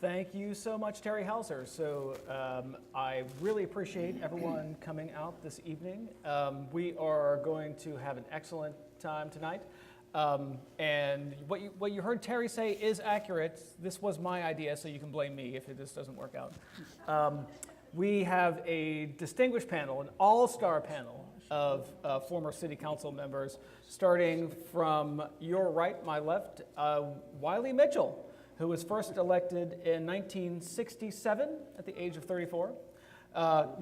Thank you so much, Terry Hauser. So I really appreciate everyone coming out this evening. We are going to have an excellent time tonight. And what you heard Terry say is accurate. This was my idea, so you can blame me if this doesn't work out. We have a distinguished panel, an all-star panel of former city council members, starting from your right, my left, Wiley Mitchell, who was first elected in 1967 at the age of 34.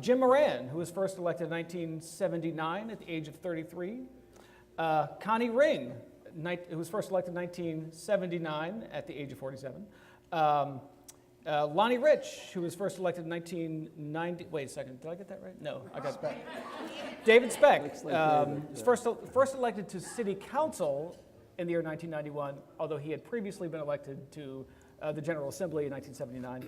Jim Moran, who was first elected in 1979 at the age of 33. Connie Ring, who was first elected in 1979 at the age of 47. Lonnie Rich, who was first elected in 1990. Wait a second, did I get that right? No, I got Speck. David Speck was first elected to city council in the year 1991, although he had previously been elected to the General Assembly in 1979.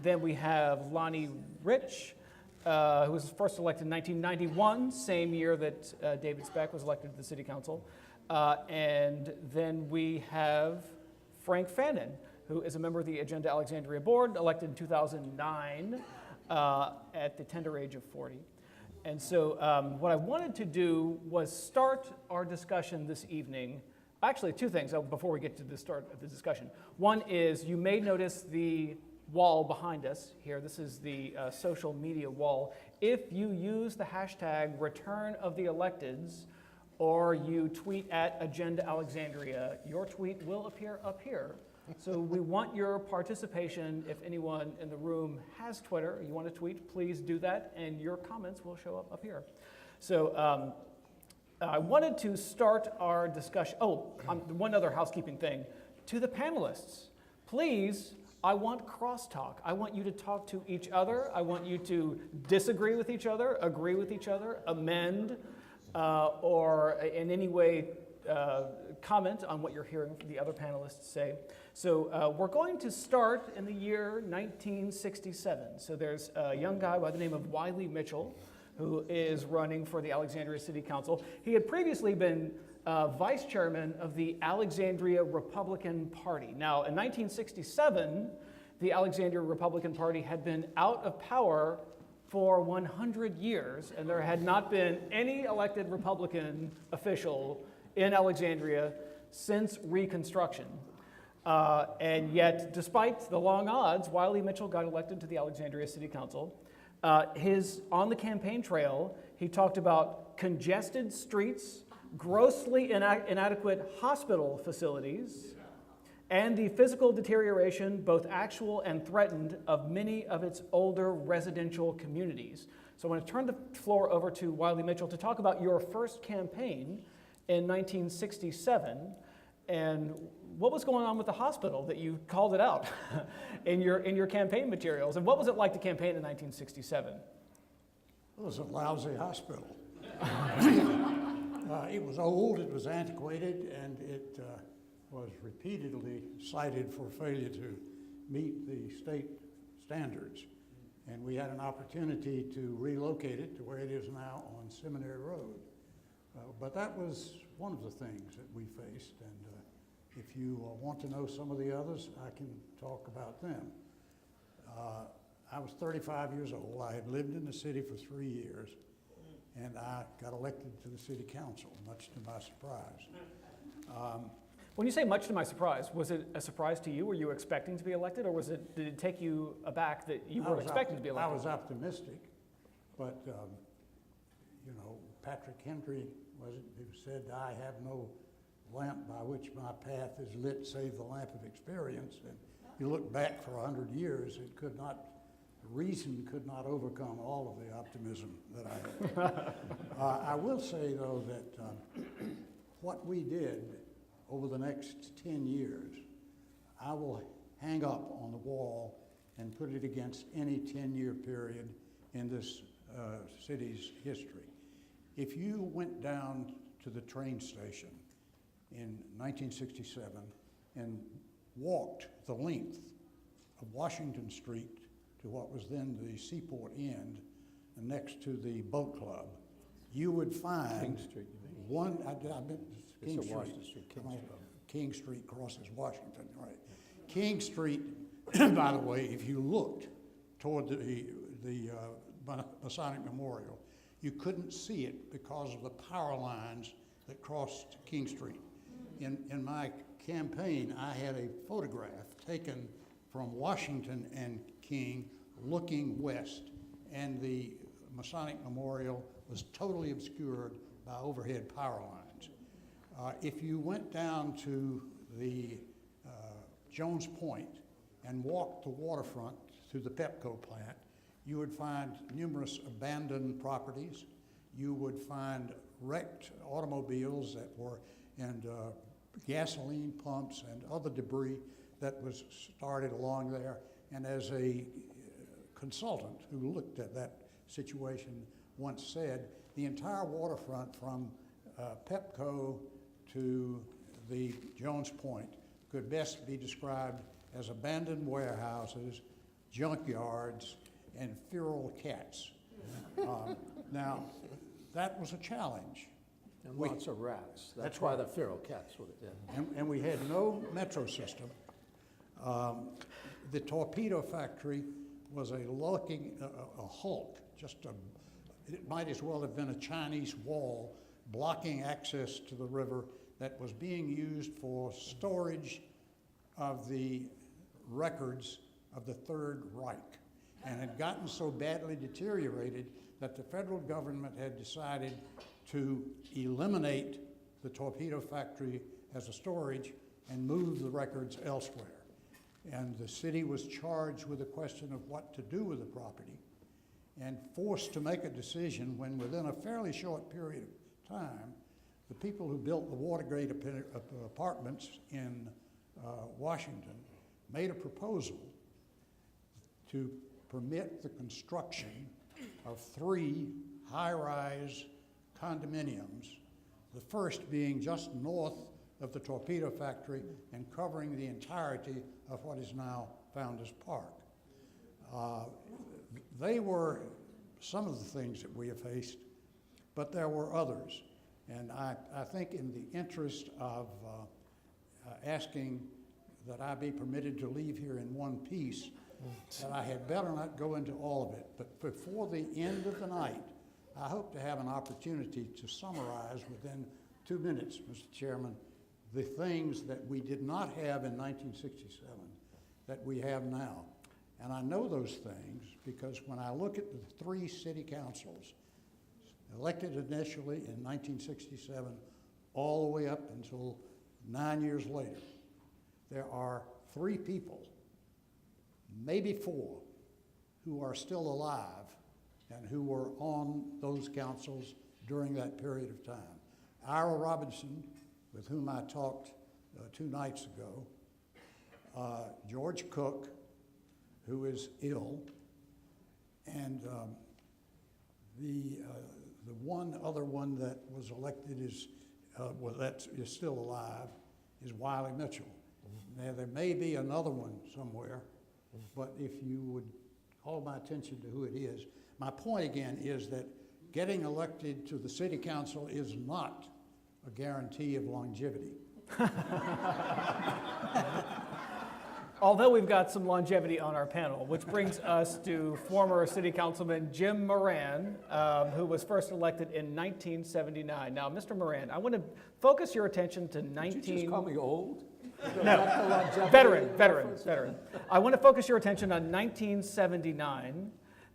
Then we have Lonnie Rich, who was first elected in 1991, same year that David Speck was elected to the city council. And then we have Frank Fannon, who is a member of the Agenda Alexandria board, elected in 2009 at the tender age of 40. And so what I wanted to do was start our discussion this evening. Actually, two things before we get to the start of the discussion. One is you may notice the wall behind us here. This is the social media wall. If you use the hashtag Return of the Electeds or you tweet at Agenda Alexandria, your tweet will appear up here. So we want your participation. If anyone in the room has Twitter, you want to tweet, please do that, and your comments will show up here. So I wanted to start our discussion. One other housekeeping thing. To the panelists, please, I want crosstalk. I want you to talk to each other. I want you to disagree with each other, agree with each other, amend, or in any way comment on what you're hearing from the other panelists say. So we're going to start in the year 1967. So there's a young guy by the name of Wiley Mitchell who is running for the Alexandria City Council. He had previously been vice chairman of the Alexandria Republican Party. Now, in 1967, the Alexandria Republican Party had been out of power for 100 years, and there had not been any elected Republican official in Alexandria since Reconstruction. And yet, despite the long odds, Wiley Mitchell got elected to the Alexandria City Council. On the campaign trail, he talked about congested streets, grossly inadequate hospital facilities, and the physical deterioration, both actual and threatened, of many of its older residential communities. So I want to turn the floor over to Wiley Mitchell to talk about your first campaign in 1967, and what was going on with the hospital that you called it out in your campaign materials, and what was it like to campaign in 1967? It was a lousy hospital. It was old, it was antiquated, and it was repeatedly cited for failure to meet the state standards. And we had an opportunity to relocate it to where it is now on Seminary Road. But that was one of the things that we faced, and if you want to know some of the others, I can talk about them. I was 35 years old. I had lived in the city for 3 years, and I got elected to the city council, much to my surprise. When you say much to my surprise, was it a surprise to you? Were you expecting to be elected, or did it take you aback that you weren't expecting to be elected? I was optimistic, but Patrick Henry was it who said, "I have no lamp by which my path is lit save the lamp of experience." And you look back for 100 years, reason could not overcome all of the optimism that I had. I will say, though, that what we did over the next 10 years, I will hang up on the wall and put it against any 10-year period in this city's history. If you went down to the train station in 1967 and walked the length of Washington Street to what was then the Seaport End, and next to the boat club, you would find King Street, you mean? one, I've been, King Street. Washington Street, King Street. King Street crosses Washington, right. King Street By the way, if you looked toward the Masonic Memorial, you couldn't see it because of the power lines that crossed King Street. In my campaign, I had a photograph taken from Washington and King looking west, and the Masonic Memorial was totally obscured by overhead power lines. If you went down to the Jones Point and walked the waterfront to the Pepco plant, you would find numerous abandoned properties. You would find wrecked automobiles that were, and gasoline pumps and other debris that was started along there. And as a consultant who looked at that situation once said, the entire waterfront from Pepco to the Jones Point could best be described as abandoned warehouses, junkyards, and feral cats. Now, that was a challenge. And lots of rats. That's why the feral cats would have been. And we had no metro system. The torpedo factory was a hulk, it might as well have been a Chinese wall blocking access to the river that was being used for storage of the records of the Third Reich, and had gotten so badly deteriorated that the federal government had decided to eliminate the torpedo factory as a storage and move the records elsewhere. And the city was charged with the question of what to do with the property and forced to make a decision when, within a fairly short period of time, the people who built the Watergate apartments in Washington made a proposal to permit the construction of 3 high-rise condominiums, the first being just north of the torpedo factory and covering the entirety of what is now Founders Park. They were some of the things that we have faced, but there were others. And I think in the interest of asking that I be permitted to leave here in one piece, that I had better not go into all of it. But before the end of the night, I hope to have an opportunity to summarize within 2 minutes, Mr. Chairman, the things that we did not have in 1967 that we have now. And I know those things because when I look at the 3 city councils elected initially in 1967 all the way up until 9 years later, there are 3 people, maybe 4, who are still alive and who were on those councils during that period of time. Ira Robinson, with whom I talked 2 nights ago, George Cook, who is ill, and the one other one that was elected is still alive is Wiley Mitchell. Now, there may be another one somewhere, but if you would call my attention to who it is. My point again is that getting elected to the city council is not a guarantee of longevity. Although we've got some longevity on our panel, which brings us to former city councilman Jim Moran, who was first elected in 1979. Now, Mr. Moran, I want to focus your attention to Did you just call me old? No, veteran. I want to focus your attention on 1979.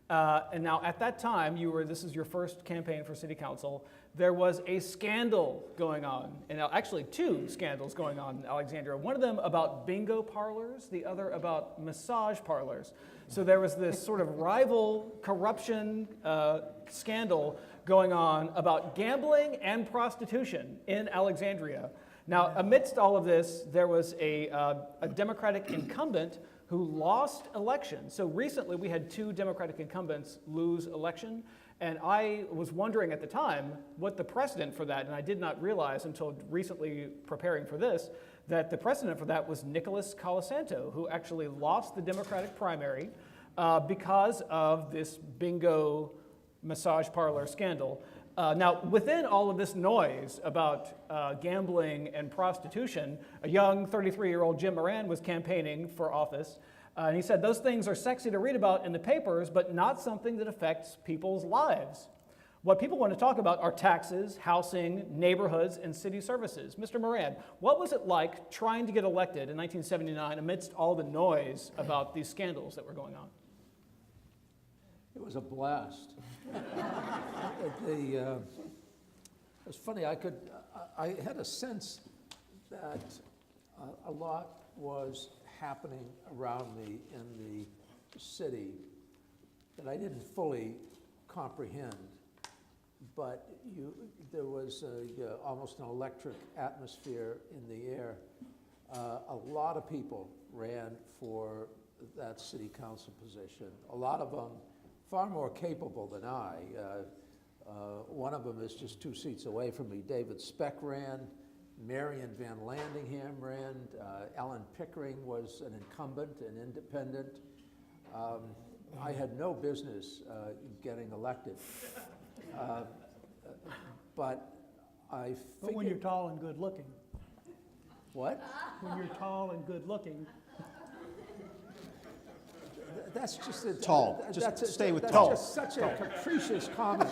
And now, at that time, this is your first campaign for city council. There was a scandal going on, and actually 2 scandals going on in Alexandria. One of them about bingo parlors, the other about massage parlors. So there was this sort of rival corruption scandal going on about gambling and prostitution in Alexandria. Now, amidst all of this, there was a Democratic incumbent who lost election. So recently we had 2 Democratic incumbents lose election, and I was wondering at the time what the precedent for that, and I did not realize until recently preparing for this, that the precedent for that was Nicholas Colasanto, who actually lost the Democratic primary because of this bingo massage parlor scandal. Now, within all of this noise about gambling and prostitution, a young 33-year-old Jim Moran was campaigning for office. And he said, those things are sexy to read about in the papers, but not something that affects people's lives. What people want to talk about are taxes, housing, neighborhoods, and city services. Mr. Moran, what was it like trying to get elected in 1979 amidst all the noise about these scandals that were going on? It was a blast. It was funny, I had a sense that a lot was happening around me in the city that I didn't fully comprehend. But there was almost an electric atmosphere in the air. A lot of people ran for that city council position. A lot of them far more capable than I. One of them is just 2 seats away from me. David Speck ran. Marion Van Landingham ran. Ellen Pickering was an incumbent, an independent. I had no business getting elected. But I figured... But when you're tall and good looking. What? When you're tall and good looking. That's just a... Tall. Just stay with that's tall. That's just such a capricious comment.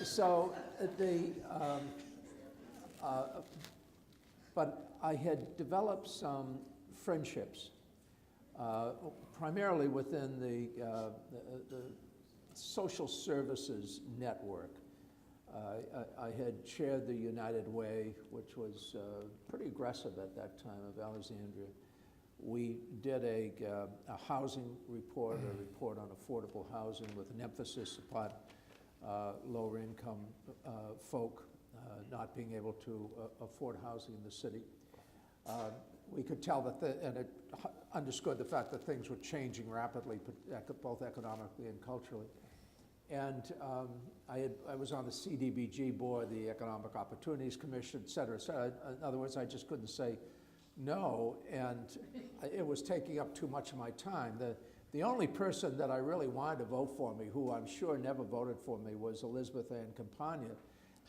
So but I had developed some friendships, primarily within the social services network. I had chaired the United Way, which was pretty aggressive at that time of Alexandria. We did a housing report, a report on affordable housing with an emphasis upon lower income folk not being able to afford housing in the city. We could tell that, and it underscored the fact that things were changing rapidly, both economically and culturally. And I was on the CDBG board, the Economic Opportunities Commission, et cetera, et cetera. In other words, I just couldn't say no, and it was taking up too much of my time. The only person that I really wanted to vote for me, who I'm sure never voted for me, was Elizabeth Ann Campagna,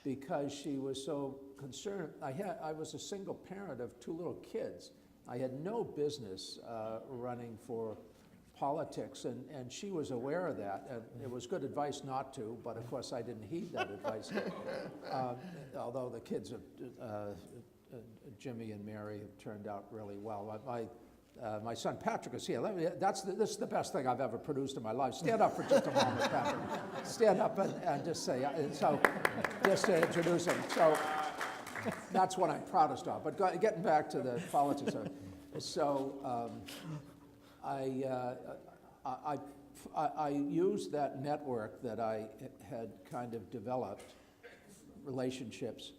because she was so concerned. I was a single parent of 2 little kids. I had no business running for politics, and she was aware of that, and it was good advice not to, but of course I didn't heed that advice. Although the kids of Jimmy and Mary have turned out really well. My son Patrick is here. This is the best thing I've ever produced in my life. Stand up for just a moment, Patrick. Stand up and just say, so just to introduce him. So that's what I'm proudest of. But getting back to the politics of it. So I used that network that I had kind of developed, relationships,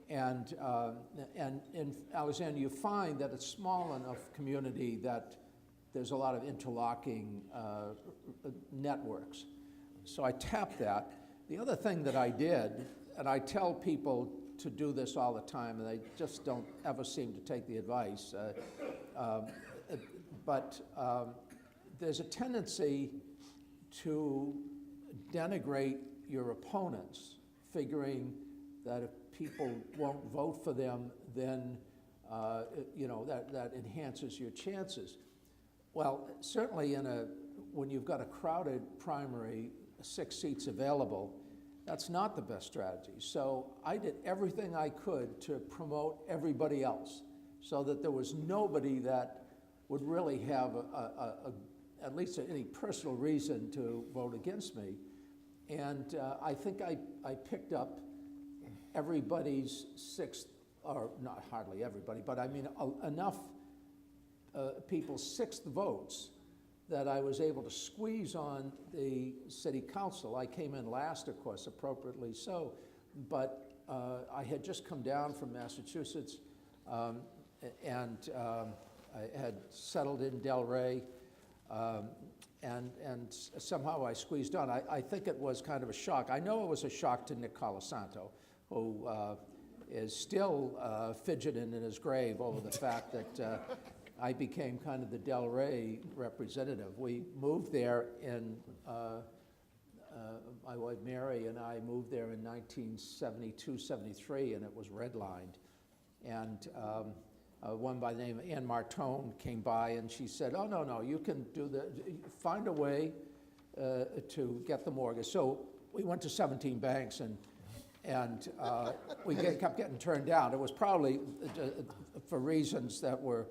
and in Alexandria, you find that it's a small enough community that there's a lot of interlocking networks. So I tapped that. The other thing that I did, and I tell people to do this all the time, and they just don't ever seem to take the advice, but there's a tendency to denigrate your opponents, figuring that if people won't vote for them, then that enhances your chances. Well, certainly when you've got a crowded primary, 6 seats available, that's not the best strategy. So I did everything I could to promote everybody else, so that there was nobody that would really have at least any personal reason to vote against me. And I think I picked up everybody's sixth, or not hardly everybody, but I mean enough people's 6th votes that I was able to squeeze on the city council. I came in last, of course, appropriately so, but I had just come down from Massachusetts, and I had settled in Delray, and somehow I squeezed on. I think it was kind of a shock. I know it was a shock to Nick Colasanto, who is still fidgeting in his grave over the fact that I became kind of the Delray representative. We moved there in, my wife Mary and I moved there in 1972, 73, and it was redlined. And one by the name of Ann Martone came by, and she said, "Oh, no, you can find a way to get the mortgage." So we went to 17 banks, and we kept getting turned down. It was probably for reasons that were,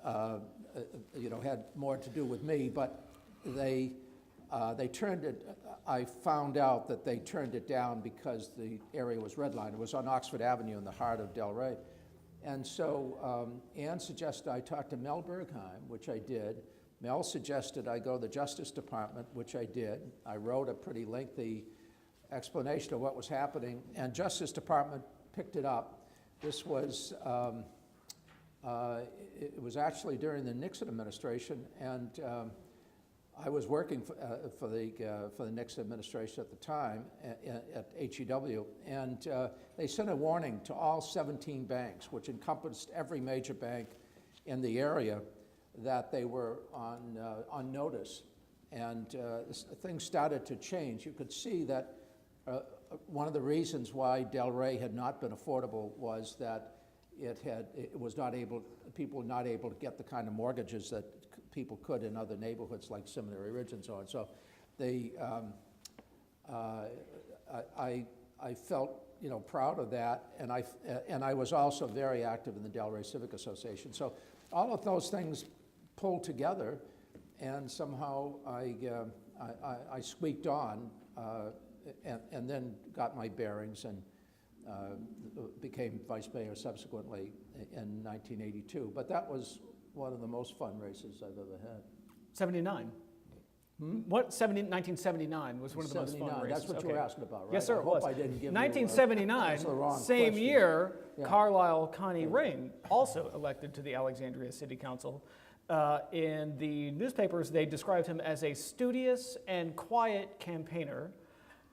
had more to do with me, but they turned it. I found out that they turned it down because the area was redlined. It was on Oxford Avenue in the heart of Delray. And so Ann suggested I talk to Mel Bergheim, which I did. Mel suggested I go to the Justice Department, which I did. I wrote a pretty lengthy explanation of what was happening, and Justice Department picked it up. This was, it was actually during the Nixon administration, and I was working for the Nixon administration at the time at HEW, and they sent a warning to all 17 banks, which encompassed every major bank in the area, that they were on notice. And things started to change. You could see that one of the reasons why Delray had not been affordable was that people were not able to get the kind of mortgages that people could in other neighborhoods like Seminary Ridge and so on. So I felt proud of that, and I was also very active in the Delray Civic Association. So all of those things pulled together, and somehow I squeaked on, and then got my bearings and became vice mayor subsequently in 1982. But that was one of the most fun races I've ever had. 79. What 1979 was one of the most fun races. That's what you were asking about, right? Yes, sir. I hope I didn't give 1979, you the wrong same question. year, Yeah. Carlyle Ring, also elected to the Alexandria City Council. In the newspapers, they described him as a studious and quiet campaigner.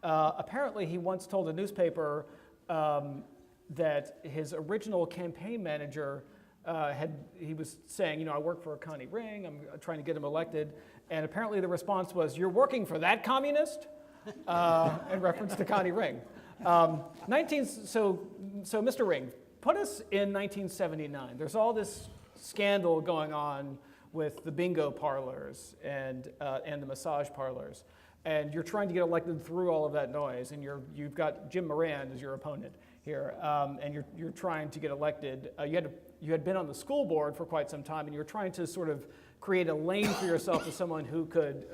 Apparently, he once told a newspaper that his original campaign manager he was saying, I work for Connie Ring, I'm trying to get him elected, and apparently the response was, "You're working for that communist?" In reference to Connie Ring. So Mr. Ring, put us in 1979. There's all this scandal going on with the bingo parlors and the massage parlors, and you're trying to get elected through all of that noise, and you've got Jim Moran as your opponent here, and you're trying to get elected. You had been on the school board for quite some time, and you were trying to sort of create a lane for yourself as someone who could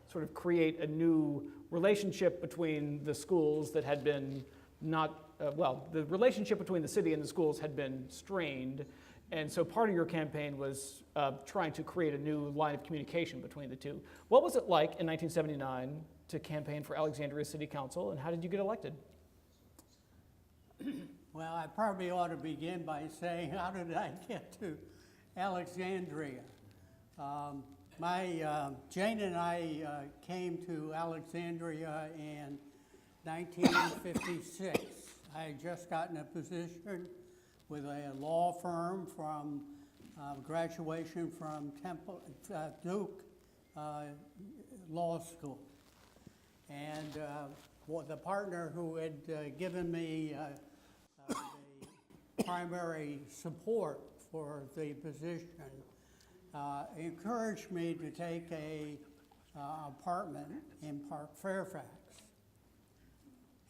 sort of create a new relationship between the schools that had been the relationship between the city and the schools had been strained, and so part of your campaign was trying to create a new line of communication between the two. What was it like in 1979 to campaign for Alexandria City Council, and how did you get elected? Well, I probably ought to begin by saying, how did I get to Alexandria? Jane and I came to Alexandria in 1956. I had just gotten a position with a law firm from graduation from Duke Law School. And the partner who had given me the primary support for the position encouraged me to take a apartment in Park Fairfax.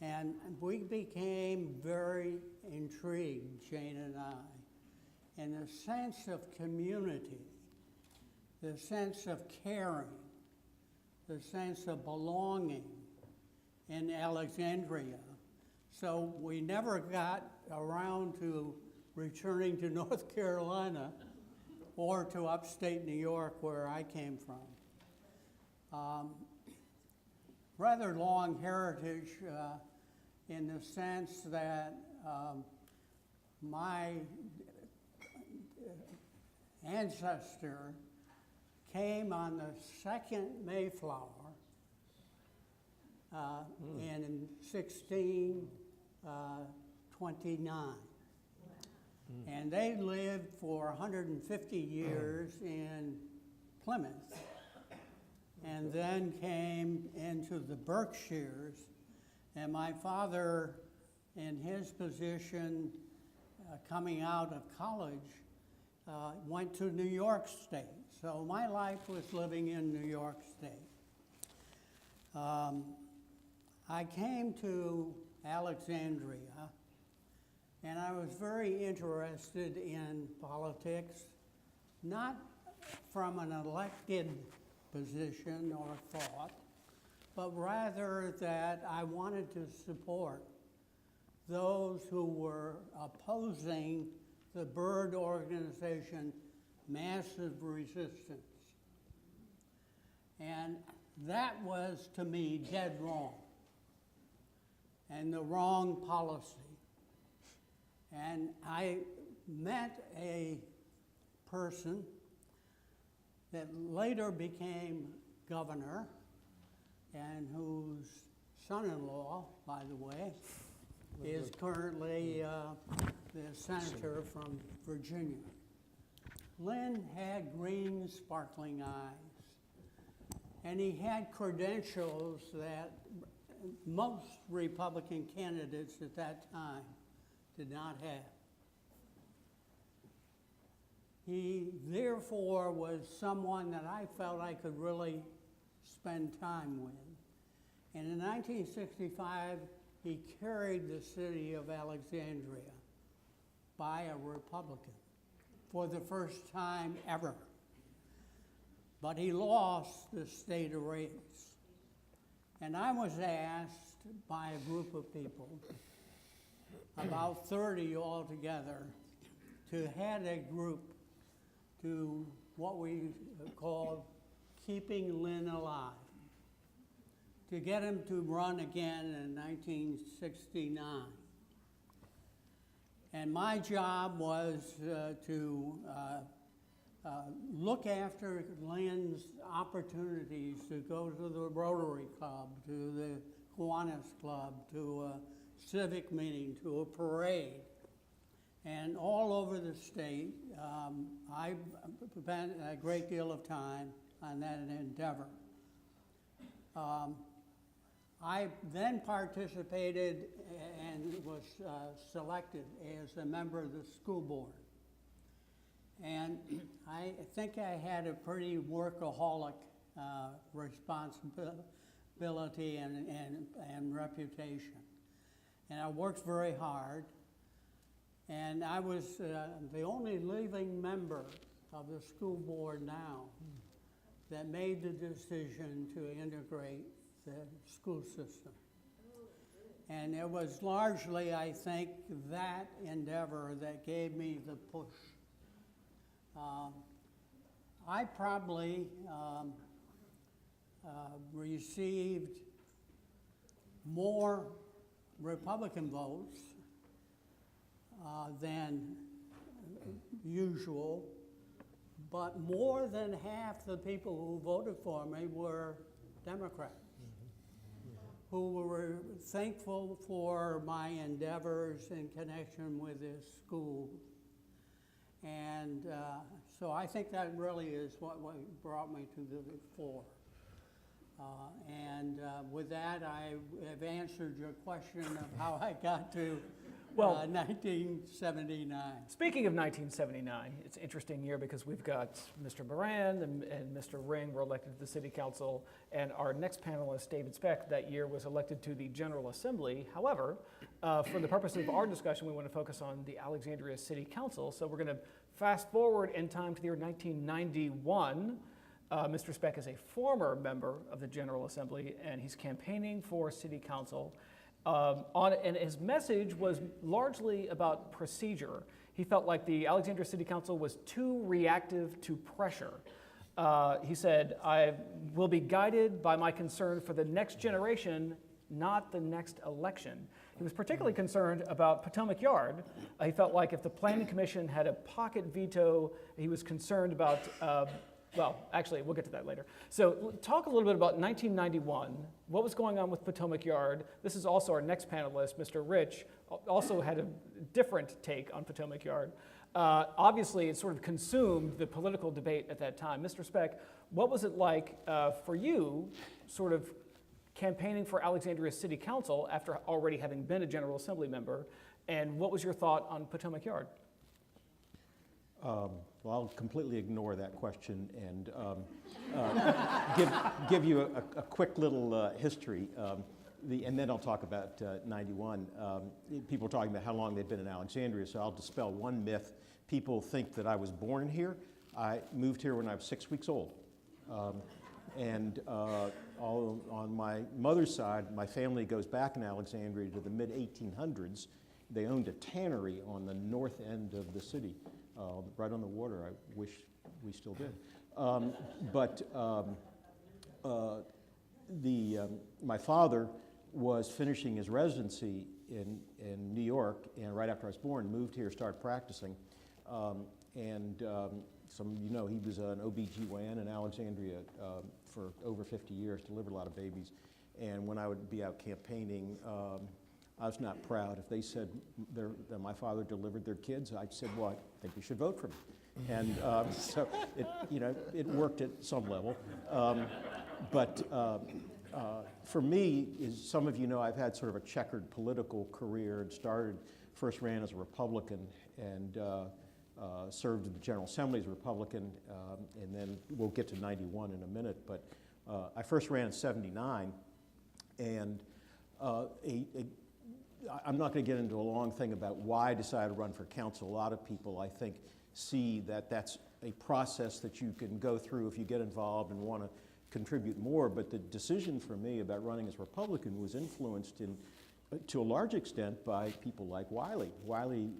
And we became very intrigued, Jane and I, in the sense of community, the sense of caring, the sense of belonging in Alexandria. So we never got around to returning to North Carolina or to upstate New York, where I came from. Rather long heritage in the sense that my ancestor came on the second Mayflower in 1629. And they lived for 150 years in Plymouth, and then came into the Berkshires. And my father, in his position, coming out of college, went to New York State. So my life was living in New York State. I came to Alexandria, and I was very interested in politics, not from an elected position or thought, but rather that I wanted to support those who were opposing the bird organization Massive Resistance. And that was, to me, dead wrong and the wrong policy. And I met a person that later became governor and whose son-in-law, by the way, is currently the senator from Virginia. Lynn had green, sparkling eyes, and he had credentials that most Republican candidates at that time did not have. He therefore was someone that I felt I could really spend time with. And in 1965, he carried the city of Alexandria by a Republican for the first time ever. But he lost the state race. And I was asked by a group of people, about 30 altogether, to head a group to what we call Keeping Lynn Alive, to get him to run again in 1969. And my job was to look after Lynn's opportunities to go to the Rotary Club, to the Kiwanis Club, to a civic meeting, to a parade. And all over the state, I spent a great deal of time on that endeavor. I then participated and was selected as a member of the school board. And I think I had a pretty workaholic responsibility and reputation. And I worked very hard. And I was the only living member of the school board now that made the decision to integrate the school system. And it was largely, I think, that endeavor that gave me the push. I probably received more Republican votes than usual, but more than half the people who voted for me were Democrats, who were thankful for my endeavors in connection with this school. And so I think that really is what brought me to the fore. With that, I have answered your question of how I got to 1979. Speaking of 1979, it's an interesting year because we've got Mr. Moran and Mr. Ring were elected to the city council, and our next panelist, David Speck, that year was elected to the General Assembly. However, for the purpose of our discussion, we want to focus on the Alexandria City Council. So we're going to fast forward in time to the year 1991. Mr. Speck is a former member of the General Assembly, and he's campaigning for city council. And his message was largely about procedure. He felt like the Alexandria City Council was too reactive to pressure. He said, I will be guided by my concern for the next generation, not the next election. He was particularly concerned about Potomac Yard. He felt like if the Planning Commission had a pocket veto, he was concerned about well, actually, we'll get to that later. So talk a little bit about 1991, what was going on with Potomac Yard. This is also our next panelist, Mr. Rich, also had a different take on Potomac Yard. Obviously, it sort of consumed the political debate at that time. Mr. Speck, what was it like for you sort of campaigning for Alexandria City Council after already having been a General Assembly member? And what was your thought on Potomac Yard? Well, I'll completely ignore that question and give you a quick little history. And then I'll talk about 91. People are talking about how long they've been in Alexandria, so I'll dispel one myth. People think that I was born here. I moved here when I was 6 weeks old. On my mother's side, my family goes back in Alexandria to the mid-1800s. They owned a tannery on the north end of the city, right on the water. I wish we still did. My father was finishing his residency in New York, and right after I was born, moved here, started practicing. Some of you know he was an OB-GYN in Alexandria for over 50 years, delivered a lot of babies. And when I would be out campaigning, I was not proud. If they said that my father delivered their kids, I said, well, I think you should vote for me. And so it worked at some level. For me, as some of you know, I've had sort of a checkered political career and first ran as a Republican and served in the General Assembly as a Republican, and then we'll get to 91 in a minute. But I first ran in 79, and I'm not going to get into a long thing about why I decided to run for council. A lot of people, I think, see that that's a process that you can go through if you get involved and want to contribute more. But the decision for me about running as Republican was influenced to a large extent by people like Wiley. Wiley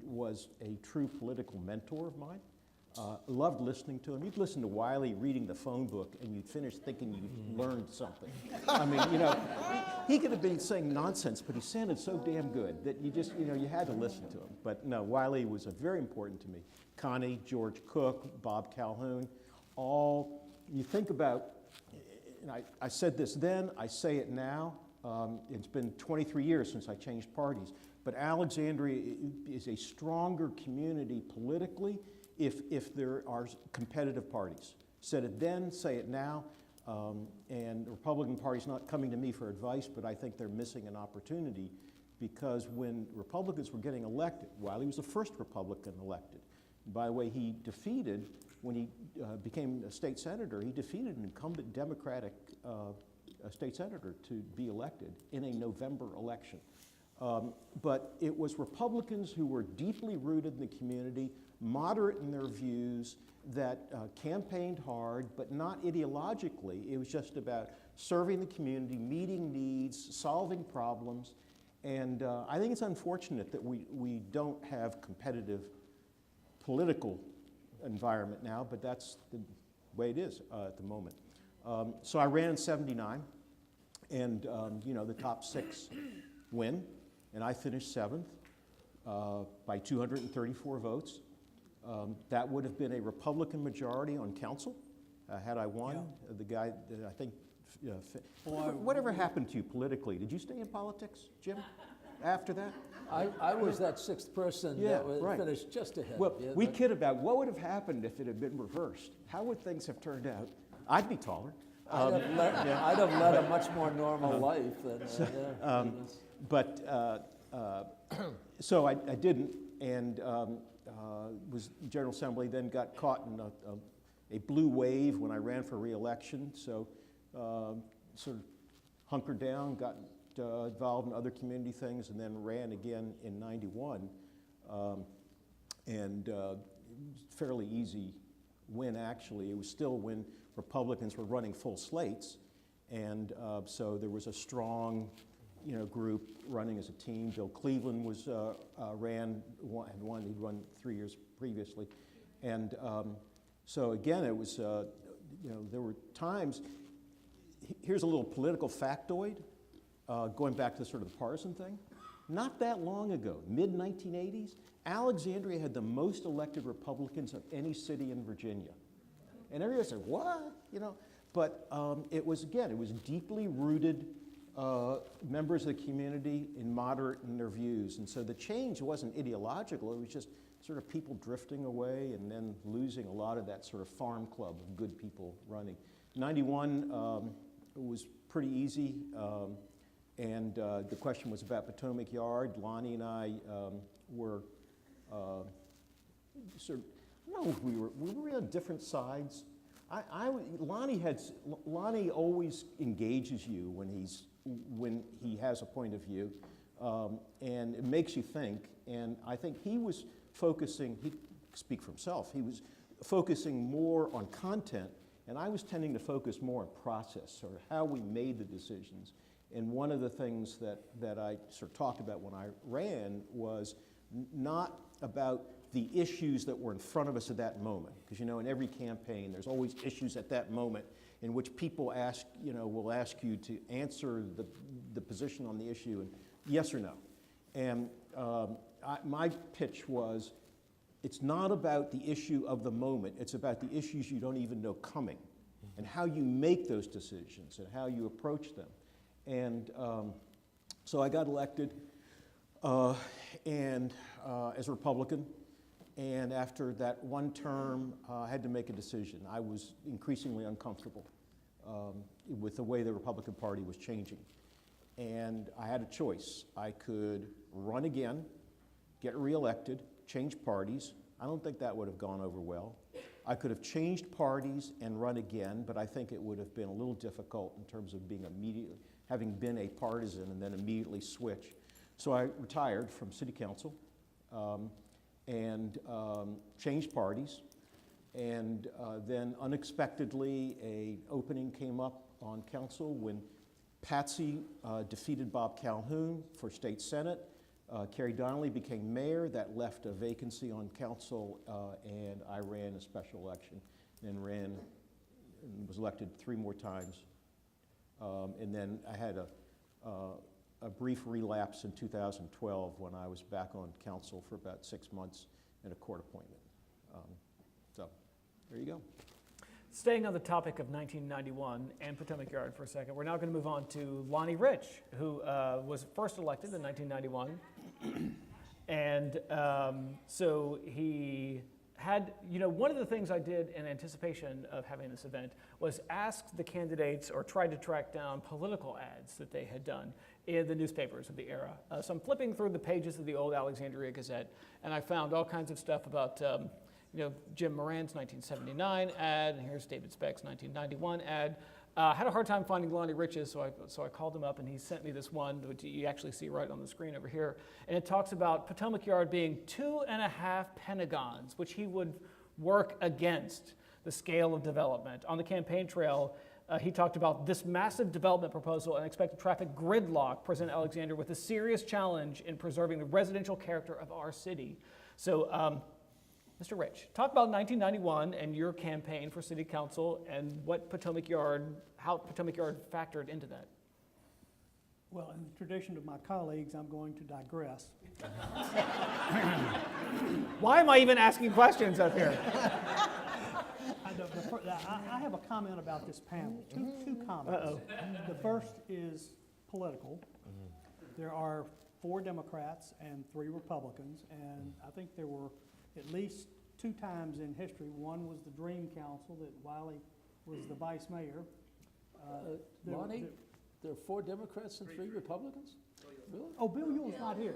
was a true political mentor of mine. Loved listening to him. You'd listen to Wiley reading the phone book and you'd finish thinking you'd learned something. I mean, he could have been saying nonsense, but he sounded so damn good that you just, you had to listen to him. But no, Wiley was very important to me. Connie, George Cook, Bob Calhoun, you think about, and I said this then, I say it now. It's been 23 years since I changed parties, but Alexandria is a stronger community politically if there are competitive parties. Said it then, say it now, and the Republican Party's not coming to me for advice, but I think they're missing an opportunity because when Republicans were getting elected, Wiley was the first Republican elected. By the way, when he became a state senator, he defeated an incumbent Democratic state senator to be elected in a November election. But it was Republicans who were deeply rooted in the community, moderate in their views, that campaigned hard, but not ideologically. It was just about serving the community, meeting needs, solving problems. And I think it's unfortunate that we don't have competitive political environment now, but that's the way it is at the moment. So I ran in 79, and the top 6 win, and I finished 7th by 234 votes. That would have been a Republican majority on council had I won. Yeah. The guy that I think, whatever happened to you politically? Did you stay in politics, Jim, after that? I was that 6th person that finished just ahead. Well, we kid about what would have happened if it had been reversed. How would things have turned out? I'd be taller. I'd have led a much more normal life than. So I didn't, and was General Assembly. Then got caught in a blue wave when I ran for re-election. So sort of hunkered down, got involved in other community things, and then ran again in 91, and fairly easy win actually. It was still when Republicans were running full slates, and so there was a strong, group running as a team. Bill Cleveland was he'd run 3 years previously, and so again it was, there were times. Here's a little political factoid, going back to sort of the partisan thing. Not that long ago, mid-1980s, Alexandria had the most elected Republicans of any city in Virginia. And everybody said, what? But it was deeply rooted members of the community and moderate in their views. And so the change wasn't ideological, it was just sort of people drifting away and then losing a lot of that sort of farm club of good people running. 91 was pretty easy. And the question was about Potomac Yard. Lonnie and I were sort of, I don't know if we were on different sides. Lonnie always engages you when he has a point of view, and it makes you think. And I think he was focusing, he speak for himself, he was focusing more on content, and I was tending to focus more on process, or how we made the decisions. And one of the things that I sort of talked about when I ran was not about the issues that were in front of us at that moment. Because, you know, in every campaign, there's always issues at that moment in which people ask, you know, will ask you to answer the position on the issue, and yes or no. And my pitch was, it's not about the issue of the moment, it's about the issues you don't even know coming, and how you make those decisions, and how you approach them. And so I got elected as a Republican, and after that one term, I had to make a decision. I was increasingly uncomfortable with the way the Republican Party was changing. And I had a choice. I could run again, get reelected, change parties. I don't think that would have gone over well. I could have changed parties and run again, but I think it would have been a little difficult in terms of having been a partisan and then immediately switch. So I retired from city council and changed parties. And then unexpectedly, an opening came up on council when Patsy defeated Bob Calhoun for state senate. Kerry Donnelly became mayor. That left a vacancy on council, and I ran a special election and was elected 3 more times. And then I had a brief relapse in 2012 when I was back on council for about 6 months in a court appointment. So there you go. Staying on the topic of 1991 and Potomac Yard for a second, we're now going to move on to Lonnie Rich, who was first elected in 1991. And so he had, you know, one of the things I did in anticipation of having this event was ask the candidates, or tried to track down political ads that they had done in the newspapers of the era. So I'm flipping through the pages of the old Alexandria Gazette, and I found all kinds of stuff about you know, Jim Moran's 1979 ad, and here's David Speck's 1991 ad. I had a hard time finding Lonnie Rich's, so I called him up, and he sent me this one, which you actually see right on the screen over here. And it talks about Potomac Yard being 2.5 pentagons, which he would work against the scale of development. On the campaign trail, he talked about this massive development proposal and expected traffic gridlock present Alexandria with a serious challenge in preserving the residential character of our city. So, Mr. Rich, talk about 1991 and your campaign for city council and what Potomac Yard, how Potomac Yard factored into that. Well, in the tradition of my colleagues, I'm going to digress. Why am I even asking questions up here? I have a comment about this panel, two comments. The first is political. There are 4 Democrats and 3 Republicans, and I think there were at least 2 times in history. One was the Dream Council that Wiley was the vice mayor. Lonnie, there are 4 Democrats and 3 Republicans? Really? Oh, Bill Ewell's not here.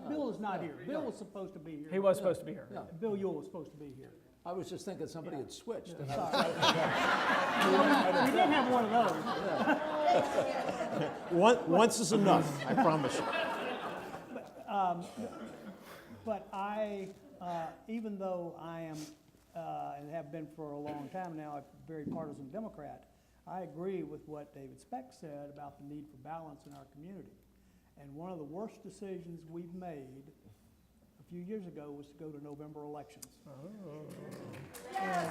Bill is not here. Bill was supposed to be here. He was supposed to be here. Yeah. Bill Ewell was supposed to be here. I was just thinking somebody had switched. And We didn't have one of those. Once is enough, I promise you. But I, even though I am, and have been for a long time now, a very partisan Democrat, I agree with what David Speck said about the need for balance in our community. And one of the worst decisions we've made a few years ago was to go to November elections. And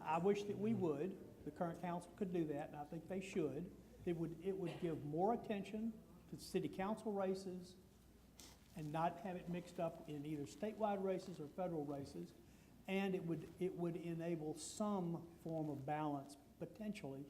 I wish that we would. The current council could do that, and I think they should. It would give more attention to city council races and not have it mixed up in either statewide races or federal races. And it would enable some form of balance, potentially,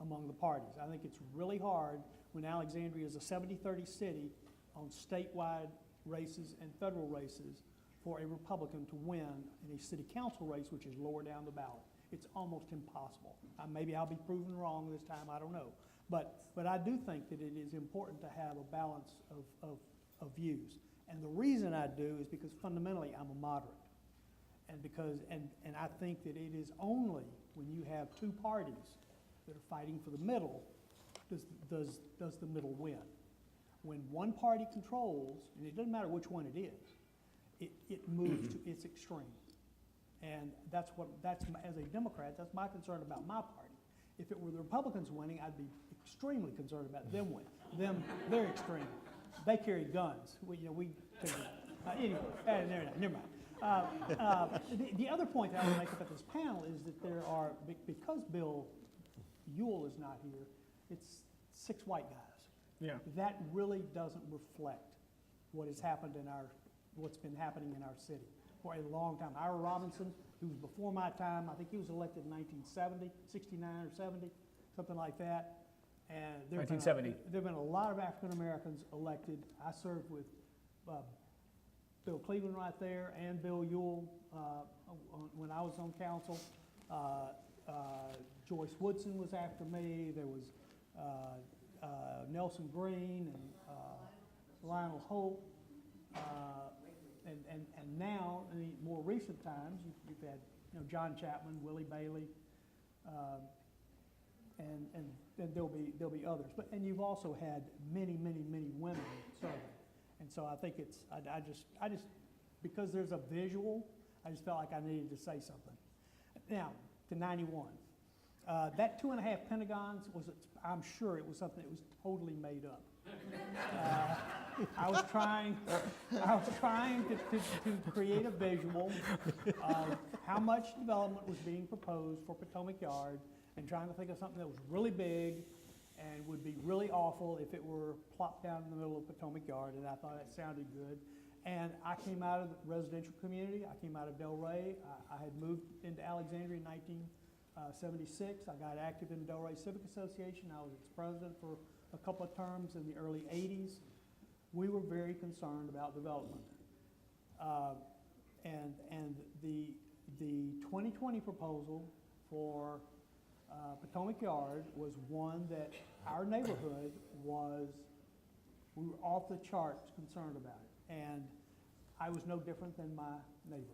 among the parties. I think it's really hard when Alexandria is a 70-30 city on statewide races and federal races for a Republican to win in a city council race, which is lower down the ballot. It's almost impossible. Maybe I'll be proven wrong this time, I don't know. But I do think that it is important to have a balance of views. And the reason I do is because fundamentally I'm a moderate. And I think that it is only when you have two parties that are fighting for the middle does the middle win. When one party controls, and it doesn't matter which one it is, it moves to its extreme. And that's as a Democrat, that's my concern about my party. If it were the Republicans winning, I'd be extremely concerned about them winning. They're extreme. They carry guns. Anyway, never mind. The other point that I want to make about this panel is that there are, because Bill Ewell is not here, it's 6 white guys. Yeah. That really doesn't reflect what has happened what's been happening in our city for a long time. Ira Robinson, who was before my time, I think he was elected in 1970, 69 or 70, something like that. And there 1970. There have been a lot of African Americans elected. I served with Bill Cleveland right there and Bill Ewell when I was on council. Joyce Woodson was after me. There was Nelson Green and Lionel Hope. And now, in the more recent times, you've had John Chapman, Willie Bailey, and there'll be others. And you've also had many women serving. And so I think I just because there's a visual, I just felt like I needed to say something. Now, to 91. That 2.5 pentagons I'm sure it was something that was totally made up. I was trying to create a visual of how much development was being proposed for Potomac Yard and trying to think of something that was really big and would be really awful if it were plopped down in the middle of Potomac Yard, and I thought that sounded good. And I came out of the residential community. I came out of Delray. I had moved into Alexandria in 1976. I got active in the Delray Civic Association. I was its president for a couple of terms in the early 80s. We were very concerned about development. And the 2020 proposal for Potomac Yard was one that our neighborhood we were off the charts concerned about it. And I was no different than my neighbors.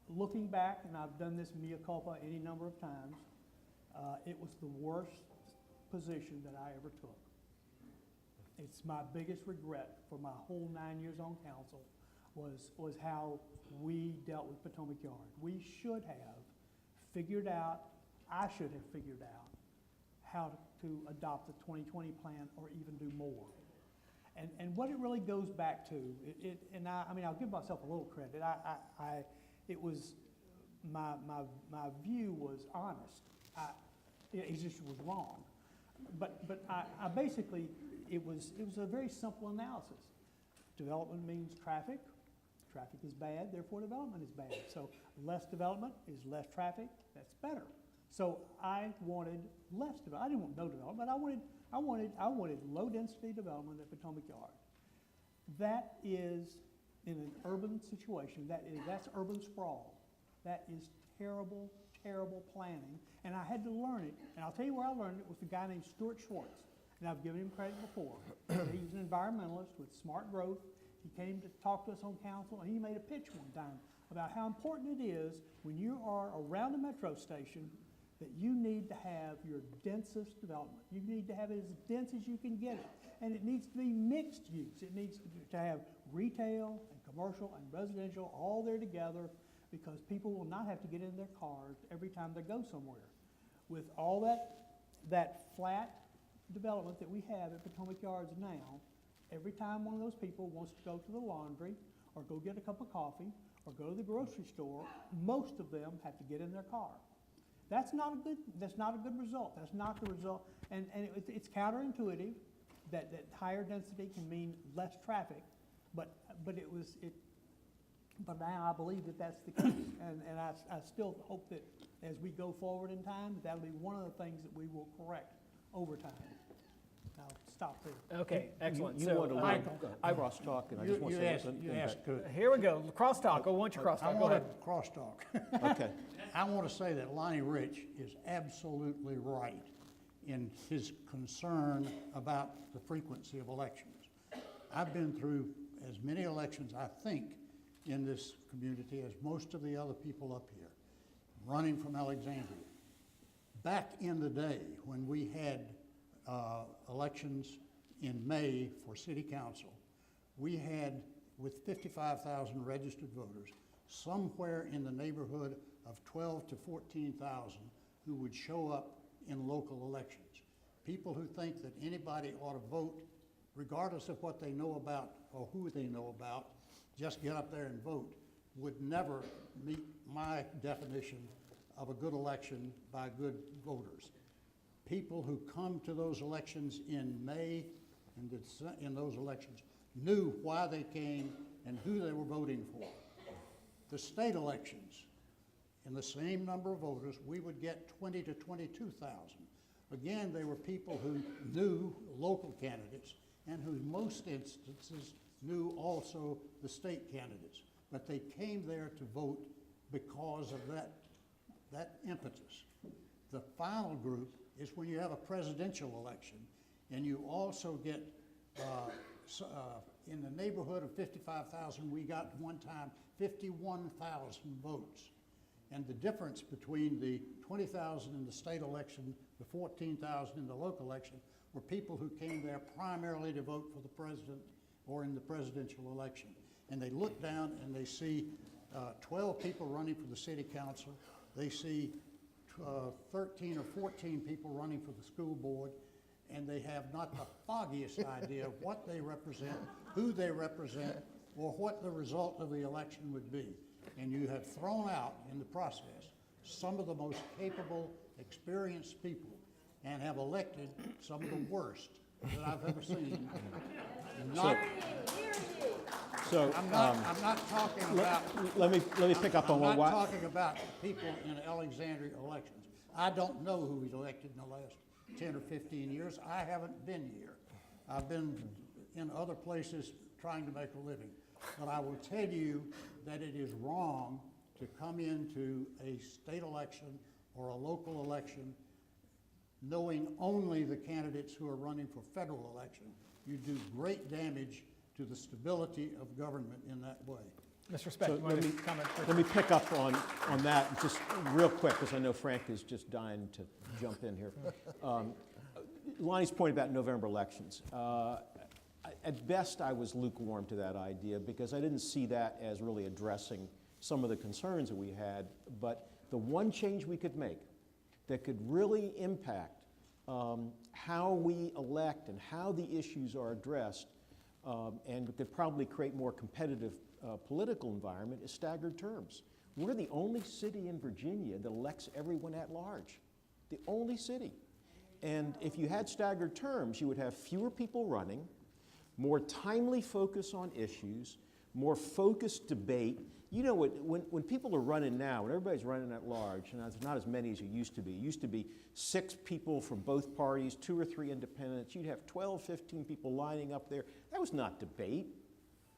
Looking back, and I've done this mea culpa any number of times, it was the worst position that I ever took. It's my biggest regret for my whole 9 years on council was how we dealt with Potomac Yard. We should have figured out, I should have figured out how to adopt the 2020 plan or even do more. And what it really goes back to, I mean, I'll give myself a little credit. It was, my view was honest. It just was wrong. But I basically, it was a very simple analysis. Development means traffic. Traffic is bad, therefore development is bad. So less development is less traffic, that's better. So I wanted less development. I didn't want no development, but I wanted low density development at Potomac Yard. That is, in an urban situation, that's urban sprawl. That is terrible, terrible planning. And I had to learn it. And I'll tell you where I learned it was a guy named Stuart Schwartz. And I've given him credit before. He was an environmentalist with smart growth. He came to talk to us on council, and he made a pitch one time about how important it is when you are around a metro station that you need to have your densest development. You need to have it as dense as you can get it. And it needs to be mixed use. It needs to have retail and commercial and residential all there together, because people will not have to get in their cars every time they go somewhere. With all that flat development that we have at Potomac Yards now, every time one of those people wants to go to the laundry or go get a cup of coffee or go to the grocery store, most of them have to get in their car. That's not a good result. That's not the result. And it's counterintuitive that higher density can mean less traffic, but now I believe that that's the case. And I still hope that as we go forward in time, that'll be one of the things that we will correct over time. I'll stop there. Okay, excellent. You So, want to crosstalk, and I just want to say something. You asked, here we go. Crosstalk. I want your crosstalk. I Go wanted ahead. crosstalk. Okay. I want to say that Lonnie Rich is absolutely right in his concern about the frequency of elections. I've been through as many elections, I think, in this community as most of the other people up here, running from Alexandria. Back in the day when we had elections in May for city council, we had, with 55,000 registered voters, somewhere in the neighborhood of 12 to 14,000 who would show up in local elections. People who think that anybody ought to vote, regardless of what they know about or who they know about, just get up there and vote, would never meet my definition of a good election by good voters. People who come to those elections in May and in those elections knew why they came and who they were voting for. The state elections, in the same number of voters, we would get 20 to 22,000. Again, they were people who knew local candidates and who in most instances knew also the state candidates. But they came there to vote because of that impetus. The final group is when you have a presidential election and you also get in the neighborhood of 55,000, we got one time 51,000 votes. And the difference between the 20,000 in the state election, the 14,000 in the local election, were people who came there primarily to vote for the president or in the presidential election. And they look down and they see 12 people running for the city council. They see 13 or 14 people running for the school board, and they have not the foggiest idea of what they represent, who they represent, or what the result of the election would be. And you have thrown out in the process some of the most capable, experienced people and have elected some of the worst that I've ever seen. I'm not talking about. Let me pick up on I'm what. not talking about people in Alexandria elections. I don't know who he's elected in the last 10 or 15 years. I haven't been here. I've been in other places trying to make a living. But I will tell you that it is wrong to come into a state election or a local election knowing only the candidates who are running for federal election. You do great damage to the stability of government in that way. Mr. Speck, So you want to comment first? Let me pick up on that just real quick, because I know Frank is just dying to jump in here. Lonnie's point about November elections. At best, I was lukewarm to that idea because I didn't see that as really addressing some of the concerns that we had. But the one change we could make that could really impact how we elect and how the issues are addressed and could probably create more competitive political environment is staggered terms. We're the only city in Virginia that elects everyone at large. The only city. And if you had staggered terms, you would have fewer people running, more timely focus on issues, more focused debate. You know, when people are running now, when everybody's running at large, and there's not as many as it used to be. It used to be 6 people from both parties, 2 or 3 independents. You'd have 12, 15 people lining up there. That was not debate.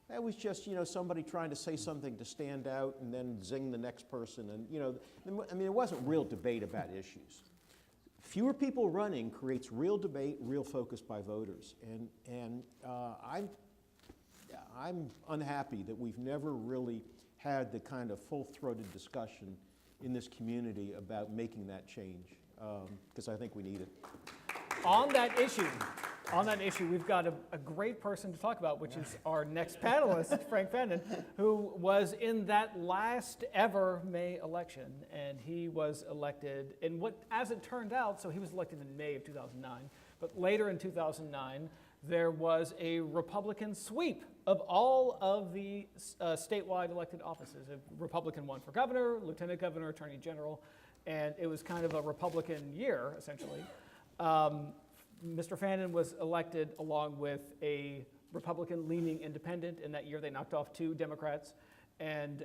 That was just, you know, somebody trying to say something to stand out and then zing the next person. And, you know, I mean, it wasn't real debate about issues. Fewer people running creates real debate, real focus by voters. And I'm unhappy that we've never really had the kind of full-throated discussion in this community about making that change, because I think we need it. On that issue, we've got a great person to talk about, which is our next panelist, Frank Fannon, who was in that last ever May election, and he was elected in what, as it turned out, so he was elected in May of 2009, but later in 2009, there was a Republican sweep of all of the statewide elected offices. A Republican won for governor, lieutenant governor, attorney general, and it was kind of a Republican year, essentially. Mr. Fannon was elected along with a Republican-leaning independent. In that year, they knocked off 2 Democrats. And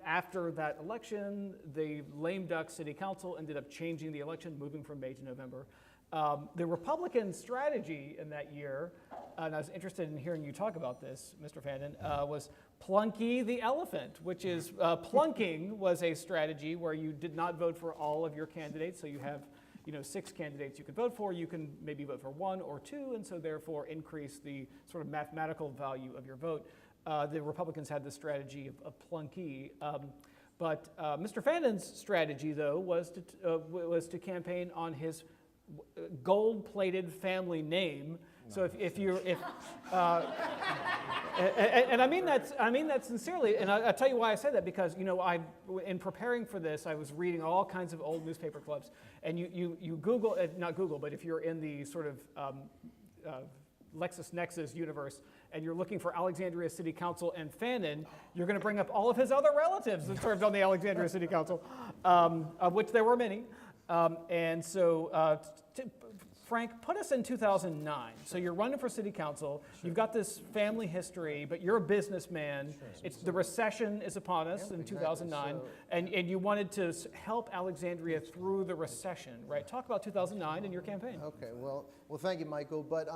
after that election, the lame duck city council ended up changing the election, moving from May to November. The Republican strategy in that year, and I was interested in hearing you talk about this, Mr. Fannon, was plunky the elephant, which is plunking was a strategy where you did not vote for all of your candidates. So you have 6 candidates you could vote for. You can maybe vote for 1 or 2, and so therefore increase the sort of mathematical value of your vote. The Republicans had this strategy of plunky. But Mr. Fannon's strategy, though, was to campaign on his gold-plated family name. So and I mean that sincerely, and I'll tell you why I say that, because in preparing for this, I was reading all kinds of old newspaper clubs, and you Google, not Google, but if you're in the sort of LexisNexis universe, and you're looking for Alexandria City Council and Fannon, you're going to bring up all of his other relatives that served on the Alexandria City Council, of which there were many. And so, Frank, put us in 2009. So you're running for city council. You've got this family history, but you're a businessman. The recession is upon us in 2009, and you wanted to help Alexandria through the recession, right? Talk about 2009 and your campaign. Okay, well, thank you, Michael. But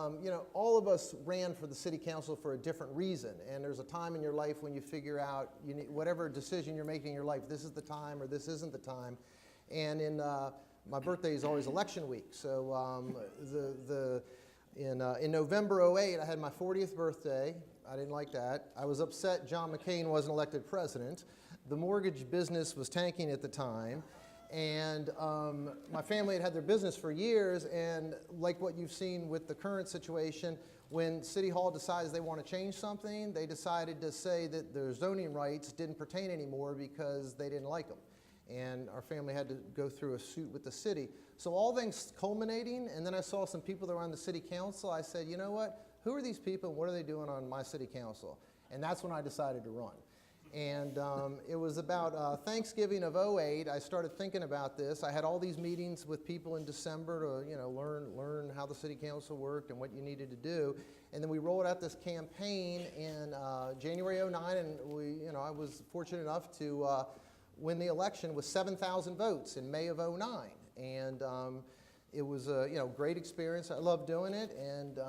all of us ran for the city council for a different reason, and there's a time in your life when you figure out whatever decision you're making in your life, this is the time or this isn't the time. And in my birthday is always election week, so in November '08, I had my 40th birthday. I didn't like that. I was upset John McCain wasn't elected president. The mortgage business was tanking at the time, and my family had their business for years, and like what you've seen with the current situation, when City Hall decides they want to change something, they decided to say that their zoning rights didn't pertain anymore because they didn't like them. And our family had to go through a suit with the city. So all things culminating, and then I saw some people that were on the city council. I said, you know what? Who are these people and what are they doing on my city council? And that's when I decided to run. And it was about Thanksgiving of '08. I started thinking about this. I had all these meetings with people in December to learn how the city council worked and what you needed to do. And then we rolled out this campaign in January '09, and I was fortunate enough to win the election with 7,000 votes in May of '09. And it was a great experience. I loved doing it. And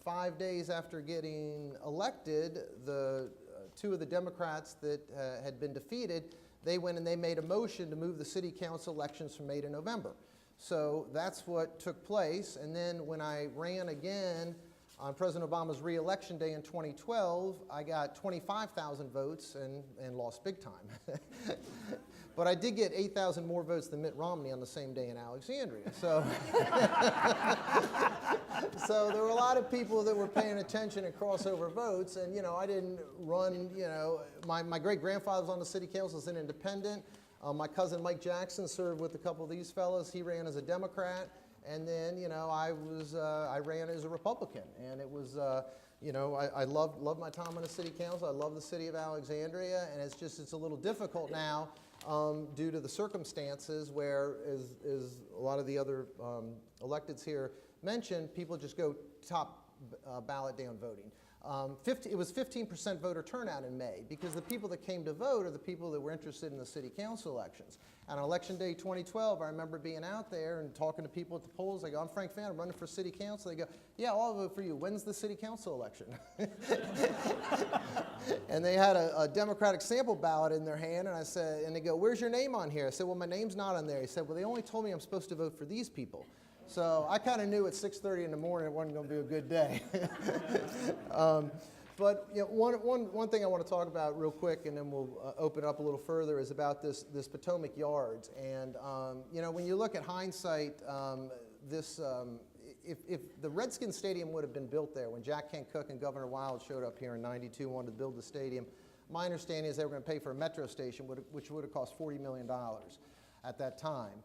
5 days after getting elected, the two of the Democrats that had been defeated, they went and they made a motion to move the city council elections from May to November. So that's what took place. And then when I ran again on President Obama's re-election day in 2012, I got 25,000 votes and lost big time. But I did get 8,000 more votes than Mitt Romney on the same day in Alexandria. So, so there were a lot of people that were paying attention and crossover votes. And I didn't run. My great-grandfather was on the city council as an independent. My cousin Mike Jackson served with a couple of these fellows. He ran as a Democrat. And then, I ran as a Republican, and it was, I loved my time on the city council. I love the city of Alexandria, and it's a little difficult now due to the circumstances where, as a lot of the other electeds here mentioned, people just go top ballot down voting. It was 15% voter turnout in May because the people that came to vote are the people that were interested in the city council elections. And on election day 2012, I remember being out there and talking to people at the polls. They go, I'm Frank Fannon, I'm running for city council. They go, yeah, I'll vote for you. When's the city council election? And they had a Democratic sample ballot in their hand, and I said, and they go, where's your name on here? I said, well, my name's not on there. He said, well, they only told me I'm supposed to vote for these people. So I kind of knew at 6:30 in the morning it wasn't going to be a good day. But one thing I want to talk about real quick, and then we'll open it up a little further, is about this Potomac Yards. And when you look at hindsight, if the Redskins Stadium would have been built there when Jack Kent Cooke and Governor Wild showed up here in '92 and wanted to build the stadium, my understanding is they were going to pay for a metro station, which would have cost $40 million at that time.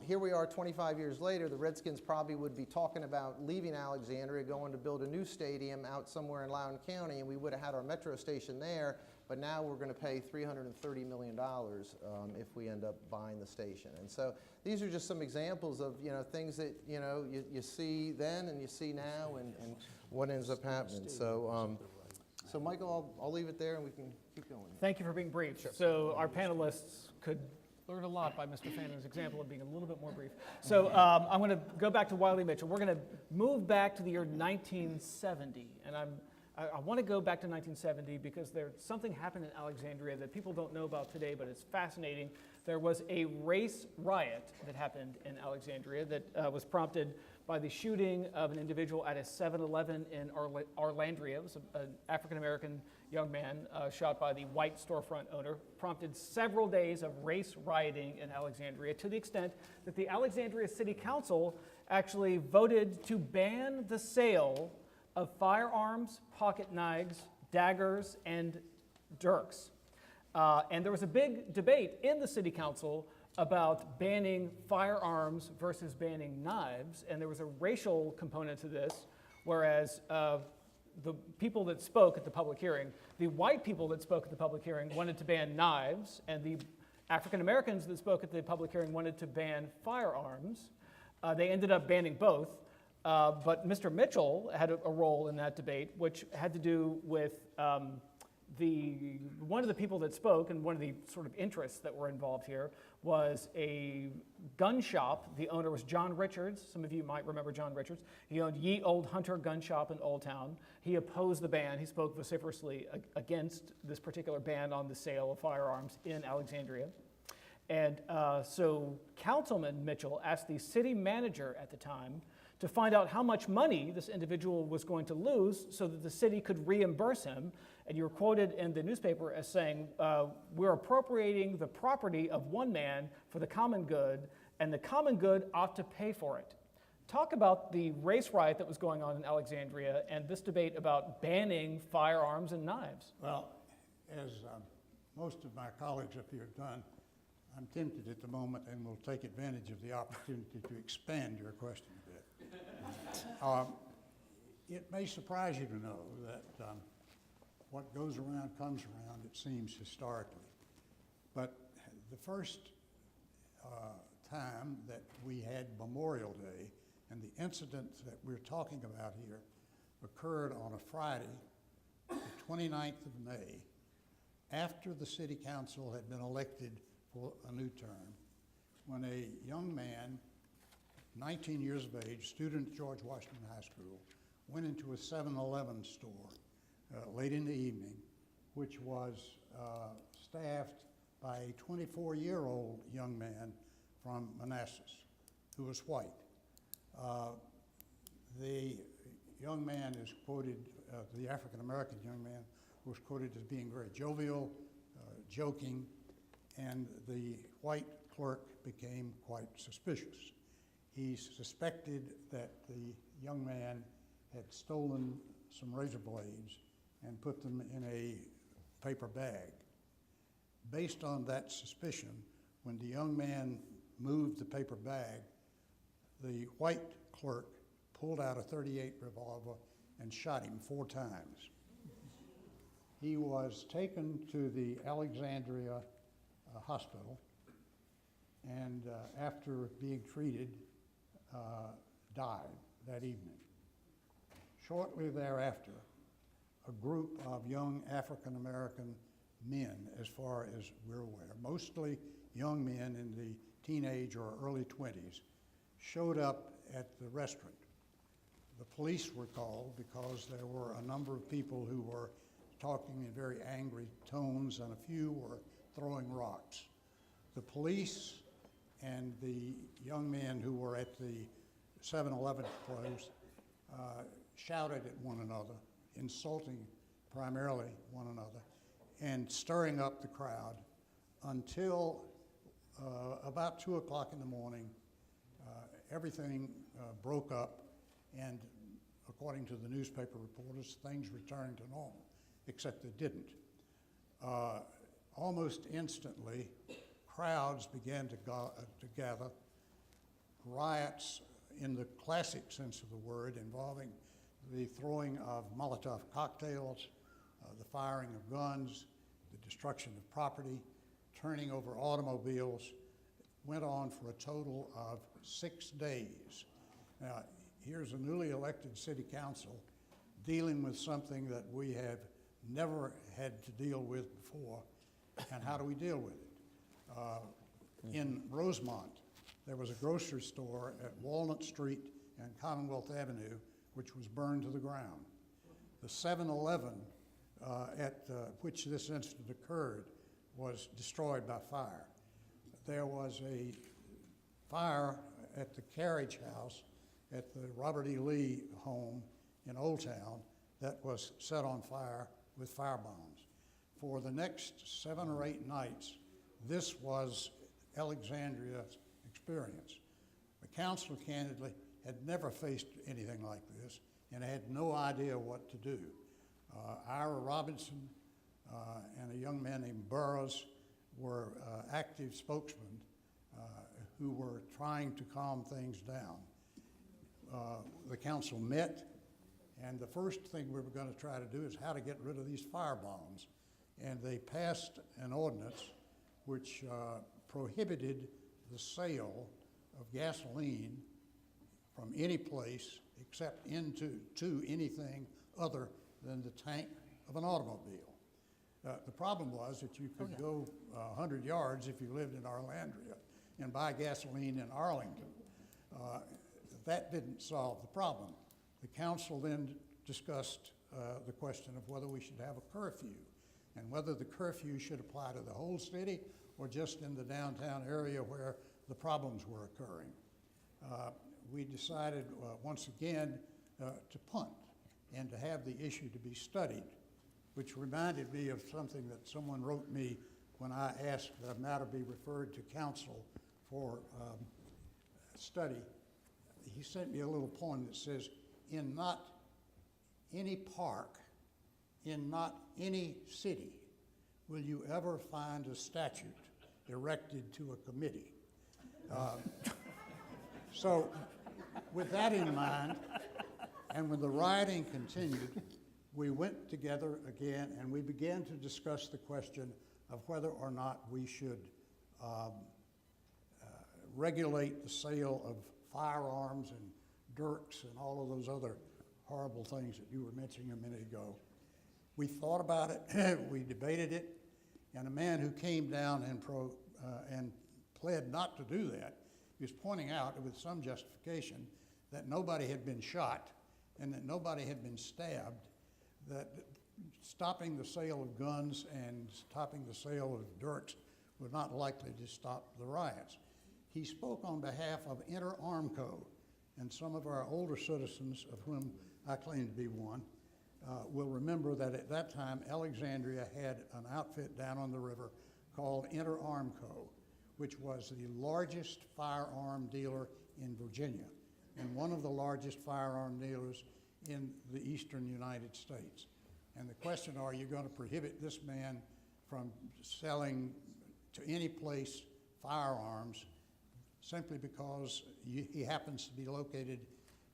Here we are 25 years later, the Redskins probably would be talking about leaving Alexandria, going to build a new stadium out somewhere in Loudoun County, and we would have had our metro station there, but now we're going to pay $330 million if we end up buying the station. And so these are just some examples of things that you see then and you see now and what ends up happening. So, so Michael, I'll leave it there and we can keep going. Thank you for being brief. Sure. So our panelists could learned a lot by Mr. Fannon's example of being a little bit more brief. So I'm going to go back to Wiley Mitchell. We're going to move back to the year 1970, and I want to go back to 1970 because something happened in Alexandria that people don't know about today, but it's fascinating. There was a race riot that happened in Alexandria that was prompted by the shooting of an individual at a 7-Eleven in Arlandria. It was an African-American young man shot by the white storefront owner, prompted several days of race rioting in Alexandria to the extent that the Alexandria City Council actually voted to ban the sale of firearms, pocket knives, daggers, and dirks. And there was a big debate in the City Council about banning firearms versus banning knives, and there was a racial component to this, whereas the people that spoke at the public hearing, the white people that spoke at the public hearing wanted to ban knives, and the African Americans that spoke at the public hearing wanted to ban firearms. They ended up banning both, but Mr. Mitchell had a role in that debate, which had to do with one of the people that spoke, and one of the sort of interests that were involved here, was a gun shop. The owner was John Richards. Some of you might remember John Richards. He owned Ye Old Hunter Gun Shop in Old Town. He opposed the ban. He spoke vociferously against this particular ban on the sale of firearms in Alexandria. And so Councilman Mitchell asked the city manager at the time to find out how much money this individual was going to lose so that the city could reimburse him. And you were quoted in the newspaper as saying, we're appropriating the property of one man for the common good, and the common good ought to pay for it. Talk about the race riot that was going on in Alexandria and this debate about banning firearms and knives. Well, as most of my colleagues up here have done, I'm tempted at the moment and will take advantage of the opportunity to expand your question a bit. It may surprise you to know that what goes around comes around, it seems, historically. But the first time that we had Memorial Day and the incident that we're talking about here occurred on a Friday, the 29th of May, after the City Council had been elected for a new term, when a young man, 19 years of age, student at George Washington High School, went into a 7-Eleven store late in the evening, which was staffed by a 24-year-old young man from Manassas who was white. The young man is quoted, the African-American young man was quoted as being very jovial, joking, and the white clerk became quite suspicious. He suspected that the young man had stolen some razor blades and put them in a paper bag. Based on that suspicion, when the young man moved the paper bag, the white clerk pulled out a .38 revolver and shot him 4 times. He was taken to the Alexandria hospital, and after being treated, died that evening. Shortly thereafter, a group of young African-American men, as far as we're aware, mostly young men in the teenage or early 20s, showed up at the restaurant. The police were called because there were a number of people who were talking in very angry tones, and a few were throwing rocks. The police and the young men who were at the 7-Eleven close shouted at one another, insulting primarily one another, and stirring up the crowd until about 2 o'clock in the morning. Everything broke up, and according to the newspaper reporters, things returned to normal, except they didn't. Almost instantly, crowds began to gather. Riots, in the classic sense of the word, involving the throwing of Molotov cocktails, the firing of guns, the destruction of property, turning over automobiles, went on for a total of 6 days. Now, here's a newly elected city council dealing with something that we have never had to deal with before, and how do we deal with it? In Rosemont, there was a grocery store at Walnut Street and Commonwealth Avenue, which was burned to the ground. The 7-Eleven at which this incident occurred was destroyed by fire. There was a fire at the Carriage House at the Robert E. Lee home in Old Town that was set on fire with fire bombs. For the next 7 or 8 nights, this was Alexandria's experience. The council, candidly, had never faced anything like this and had no idea what to do. Ira Robinson and a young man named Burroughs were active spokesmen who were trying to calm things down. The council met, and the first thing we were going to try to do is how to get rid of these fire bombs. And they passed an ordinance which prohibited the sale of gasoline from any place except to anything other than the tank of an automobile. The problem was that you could go 100 yards if you lived in Alexandria and buy gasoline in Arlington. That didn't solve the problem. The council then discussed the question of whether we should have a curfew and whether the curfew should apply to the whole city or just in the downtown area where the problems were occurring. We decided once again to punt and to have the issue to be studied, which reminded me of something that someone wrote me when I asked that a matter be referred to council for study. He sent me a little poem that says, "In not any park, in not any city, will you ever find a statute erected to a committee." So with that in mind, and when the rioting continued, we went together again and we began to discuss the question of whether or not we should regulate the sale of firearms and dirks and all of those other horrible things that you were mentioning a minute ago. We thought about it, we debated it, and a man who came down and pled not to do that, he was pointing out with some justification that nobody had been shot and that nobody had been stabbed, that stopping the sale of guns and stopping the sale of dirks was not likely to stop the riots. He spoke on behalf of Inter Armco, and some of our older citizens, of whom I claim to be one, will remember that at that time Alexandria had an outfit down on the river called Inter Armco, which was the largest firearm dealer in Virginia and one of the largest firearm dealers in the eastern United States. And the question, are you going to prohibit this man from selling to any place firearms simply because he happens to be located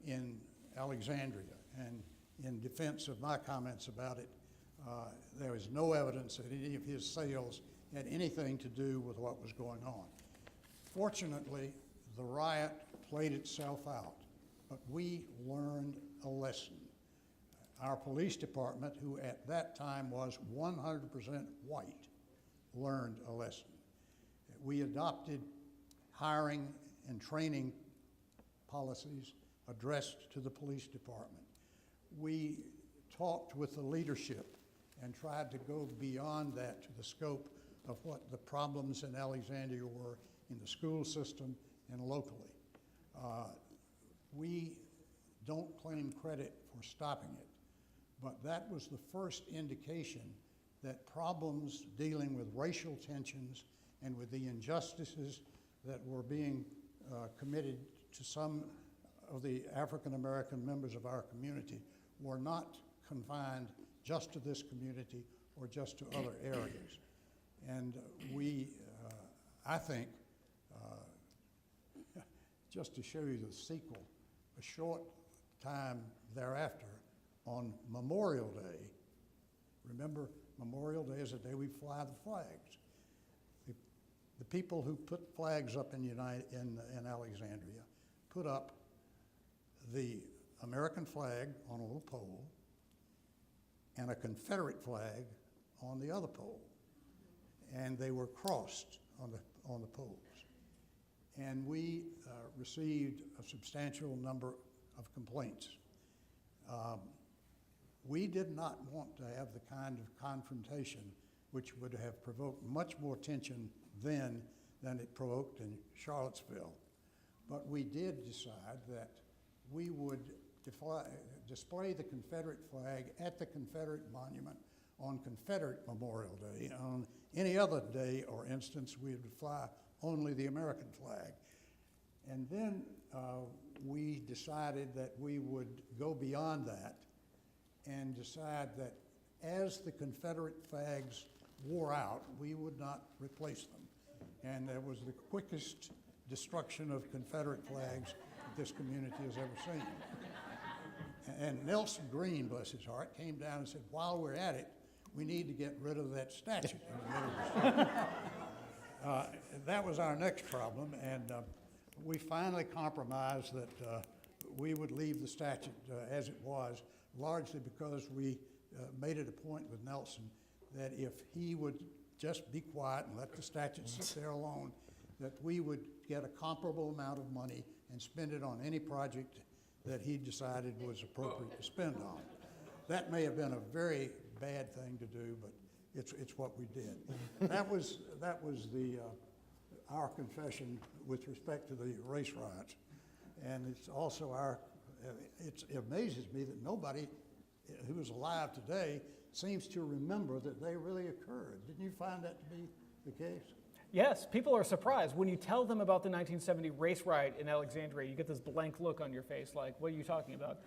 in Alexandria? And in defense of my comments about it, there is no evidence that any of his sales had anything to do with what was going on. Fortunately, the riot played itself out, but we learned a lesson. Our police department, who at that time was 100% white, learned a lesson. We adopted hiring and training policies addressed to the police department. We talked with the leadership and tried to go beyond that to the scope of what the problems in Alexandria were in the school system and locally. We don't claim credit for stopping it, but that was the first indication that problems dealing with racial tensions and with the injustices that were being committed to some of the African American members of our community were not confined just to this community or just to other areas. And we, I think, just to show you the sequel, a short time thereafter, on Memorial Day, remember Memorial Day is the day we fly the flags. The people who put flags up in Alexandria put up the American flag on a little pole and a Confederate flag on the other pole, and they were crossed on the poles. and we received a substantial number of complaints. We did not want to have the kind of confrontation which would have provoked much more tension then than it provoked in Charlottesville. But we did decide that we would display the Confederate flag at the Confederate Monument on Confederate Memorial Day. On any other day or instance, we would fly only the American flag. And then we decided that we would go beyond that and decide that as the Confederate flags wore out, we would not replace them. And that was the quickest destruction of Confederate flags that this community has ever seen. And Nelson Green, bless his heart, came down and said, while we're at it, we need to get rid of that statue in the middle of the street. That was our next problem, and we finally compromised that we would leave the statute as it was, largely because we made it a point with Nelson that if he would just be quiet and let the statute sit there alone, that we would get a comparable amount of money and spend it on any project that he decided was appropriate to spend on. That may have been a very bad thing to do, but it's what we did. That was our confession with respect to the race riots. And it's also it amazes me that nobody who is alive today seems to remember that they really occurred. Didn't you find that to be the case? Yes, people are surprised. When you tell them about the 1970 race riot in Alexandria, you get this blank look on your face like, what are you talking about?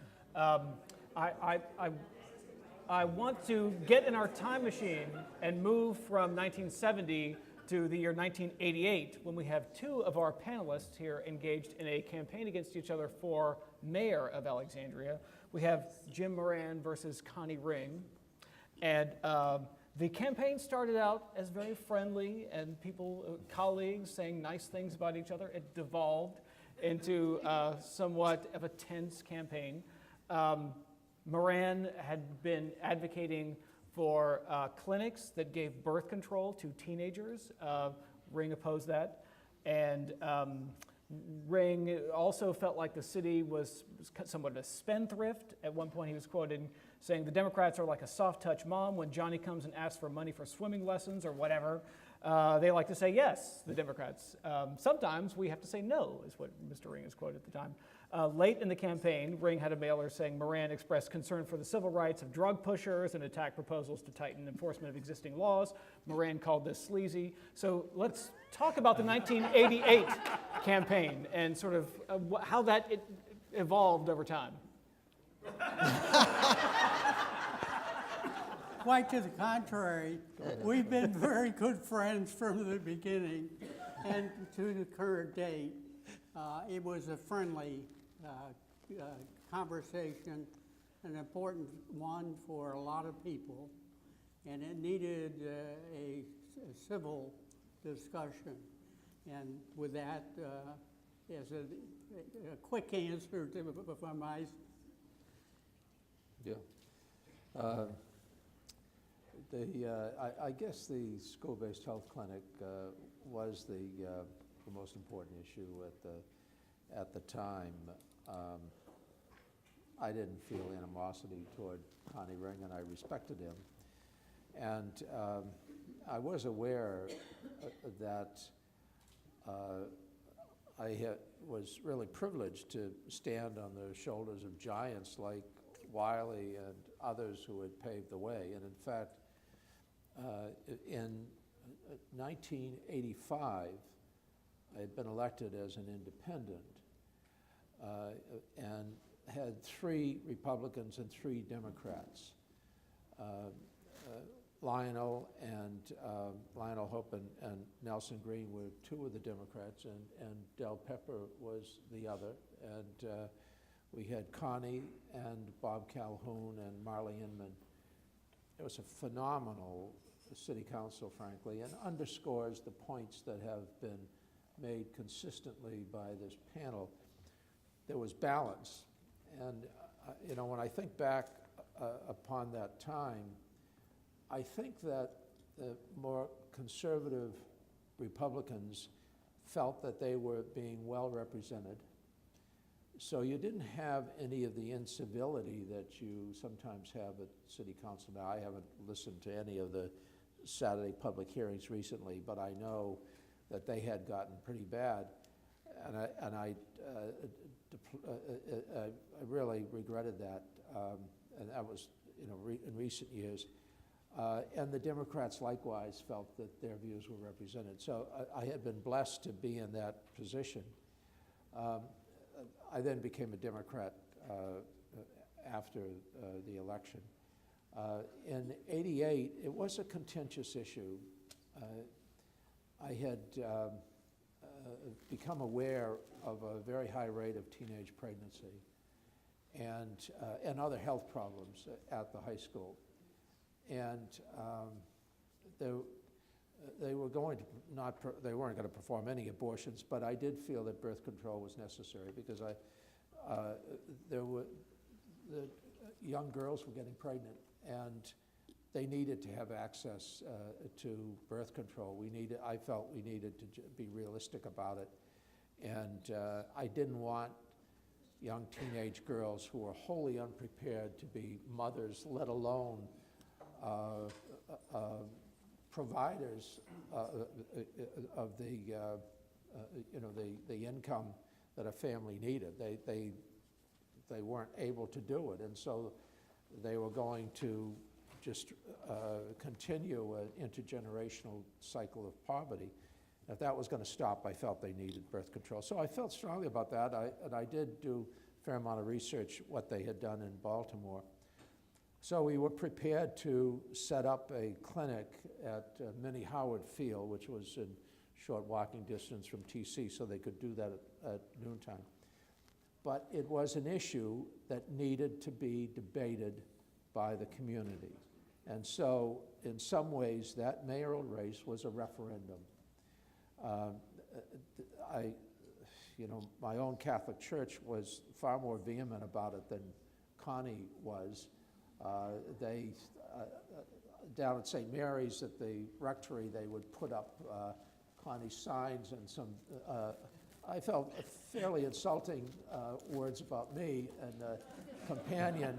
I want to get in our time machine and move from 1970 to the year 1988, when we have two of our panelists here engaged in a campaign against each other for mayor of Alexandria. We have Jim Moran versus Connie Ring. And the campaign started out as very friendly and people, colleagues saying nice things about each other. It devolved into somewhat of a tense campaign. Moran had been advocating for clinics that gave birth control to teenagers. Ring opposed that. And Ring also felt like the city was somewhat of a spendthrift. At one point he was quoted saying, the Democrats are like a soft-touch mom. When Johnny comes and asks for money for swimming lessons or whatever, they like to say yes, the Democrats. Sometimes we have to say no, is what Mr. Ring is quoted at the time. Late in the campaign, Ring had a mailer saying Moran expressed concern for the civil rights of drug pushers and attacked proposals to tighten enforcement of existing laws. Moran called this sleazy. So let's talk about the 1988 campaign and sort of how that evolved over time. Quite to the contrary, we've been very good friends from the beginning and to the current date. It was a friendly conversation, an important one for a lot of people, and it needed a civil discussion. And with that, as a quick answer to my. Yeah. I guess the school-based health clinic was the most important issue at the time. I didn't feel animosity toward Connie Ring, and I respected him. And I was aware that I was really privileged to stand on the shoulders of giants like Wiley and others who had paved the way. And in fact, in 1985, I had been elected as an independent and had 3 Republicans and 3 Democrats. Lionel Hope and Nelson Green were 2 of the Democrats, and Del Pepper was the other. And we had Connie and Bob Calhoun and Marley Inman. It was a phenomenal city council, frankly, and underscores the points that have been made consistently by this panel. There was balance. And when I think back upon that time, I think that the more conservative Republicans felt that they were being well represented. So you didn't have any of the incivility that you sometimes have at city council. Now, I haven't listened to any of the Saturday public hearings recently, but I know that they had gotten pretty bad, and I really regretted that, and that was, you know, in recent years. And the Democrats likewise felt that their views were represented. So I had been blessed to be in that position. I then became a Democrat after the election. In '88, it was a contentious issue. I had become aware of a very high rate of teenage pregnancy and other health problems at the high school. And they were going to they weren't going to perform any abortions, but I did feel that birth control was necessary because the young girls were getting pregnant, and they needed to have access to birth control. I felt we needed to be realistic about it, and I didn't want young teenage girls who were wholly unprepared to be mothers, let alone providers of the the income that a family needed. They weren't able to do it, and so they were going to just continue an intergenerational cycle of poverty. If that was going to stop, I felt they needed birth control. So I felt strongly about that, and I did do a fair amount of research what they had done in Baltimore. So we were prepared to set up a clinic at Minnie Howard Field, which was in short walking distance from TC, so they could do that at noontime. But it was an issue that needed to be debated by the community. And so in some ways, that mayoral race was a referendum. My own Catholic church was far more vehement about it than Connie was. Down at St. Mary's at the rectory, they would put up Connie's signs and some, I felt fairly insulting words about me and a companion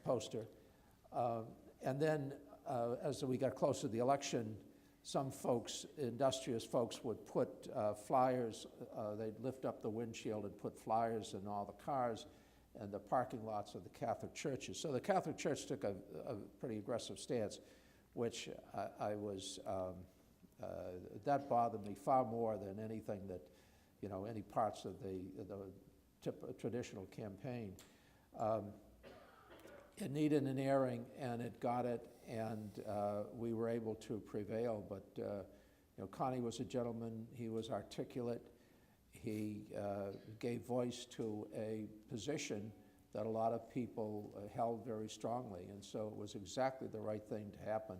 poster. And then as we got closer to the election, some folks, industrious folks, would put flyers, they'd lift up the windshield and put flyers in all the cars and the parking lots of the Catholic churches. So the Catholic Church took a pretty aggressive stance, which I was, that bothered me far more than anything that, any parts of the traditional campaign. It needed an airing, and it got it, and we were able to prevail. But Connie was a gentleman. He was articulate. He gave voice to a position that a lot of people held very strongly, and so it was exactly the right thing to happen,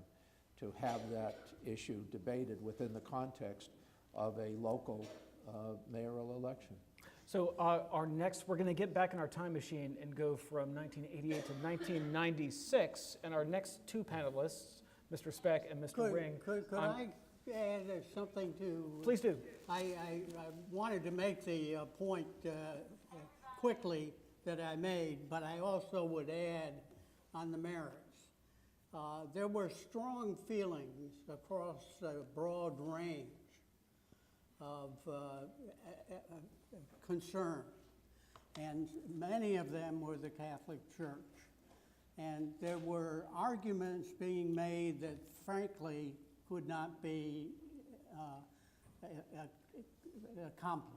to have that issue debated within the context of a local mayoral election. So we're going to get back in our time machine and go from 1988 to 1996, and our next two panelists, Mr. Speck and Mr. Ring. Could I add something to? Please do. I wanted to make the point quickly that I made, but I also would add on the merits. There were strong feelings across a broad range of concern, and many of them were the Catholic Church. And there were arguments being made that frankly could not be accomplished.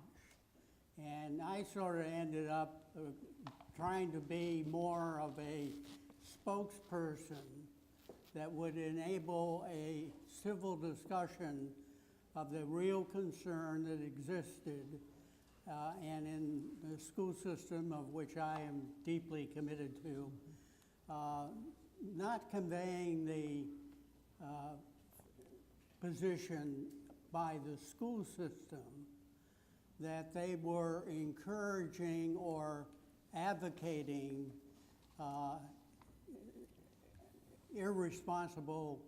And I sort of ended up trying to be more of a spokesperson that would enable a civil discussion of the real concern that existed and in the school system, of which I am deeply committed to, not conveying the position by the school system that they were encouraging or advocating irresponsible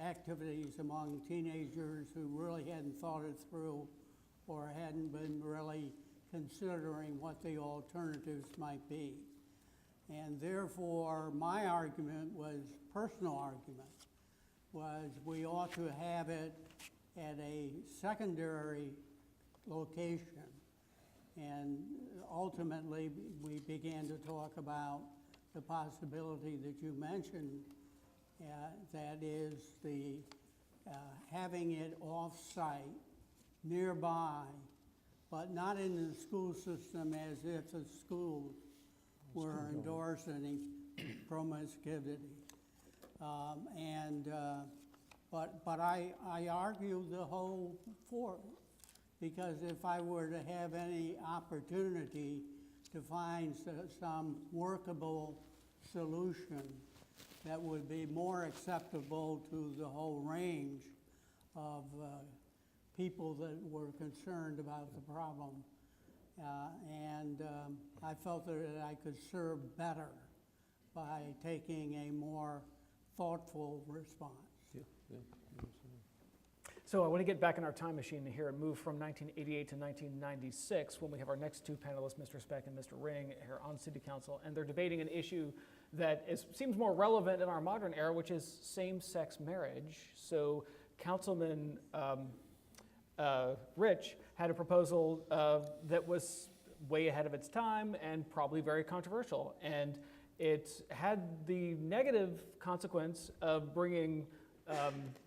activities among teenagers who really hadn't thought it through or hadn't been really considering what the alternatives might be. And therefore, my argument was, personal argument, was we ought to have it at a secondary location. And ultimately, we began to talk about the possibility that you mentioned, that is the having it off-site, nearby, but not in the school system as if the schools were endorsing promiscuity. But I argue the whole for, because if I were to have any opportunity to find some workable solution that would be more acceptable to the whole range of people that were concerned about the problem. I felt that I could serve better by taking a more thoughtful response. So I want to get back in our time machine here and move from 1988 to 1996 when we have our next two panelists, Mr. Speck and Mr. Ring, here on City Council, and they're debating an issue that seems more relevant in our modern era, which is same-sex marriage. So Councilman Rich had a proposal that was way ahead of its time and probably very controversial. And it had the negative consequence of bringing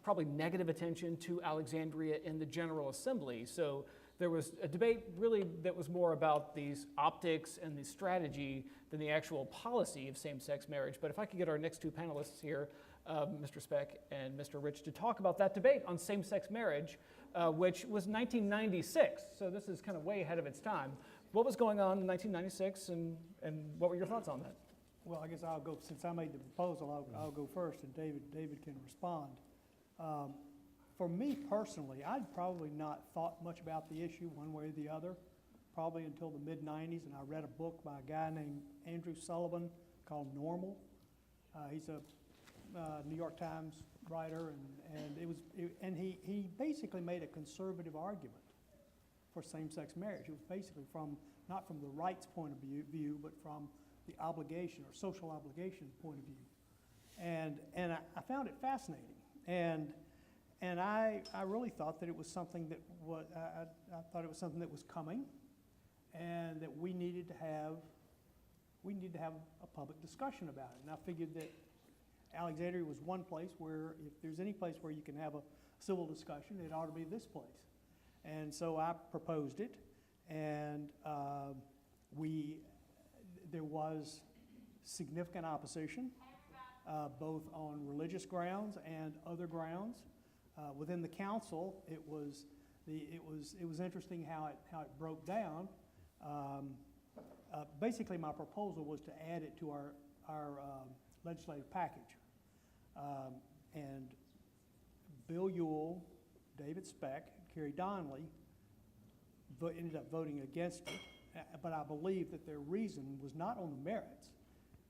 probably negative attention to Alexandria in the General Assembly. So there was a debate really that was more about these optics and the strategy than the actual policy of same-sex marriage. But if I could get our next two panelists here, Mr. Speck and Mr. Rich, to talk about that debate on same-sex marriage, which was 1996. So this is kind of way ahead of its time. What was going on in 1996, and what were your thoughts on that? Well, I guess I'll go, since I made the proposal, I'll go first, and David can respond. For me personally, I'd probably not thought much about the issue one way or the other, probably until the mid-90s, and I read a book by a guy named Andrew Sullivan called Normal. He's a New York Times writer, and he basically made a conservative argument for same-sex marriage. It was basically not from the rights point of view, but from the obligation or social obligation point of view. And I found it fascinating. And I really thought that it was something that I thought it was something that was coming, and that we needed to have a public discussion about it. And I figured that Alexandria was one place where, if there's any place where you can have a civil discussion, it ought to be this place. And so I proposed it, and there was significant opposition, both on religious grounds and other grounds. Within the council, it was interesting how it broke down. Basically, my proposal was to add it to our legislative package, and Bill Ewell, David Speck, Kerry Donnelly ended up voting against it. But I believe that their reason was not on the merits.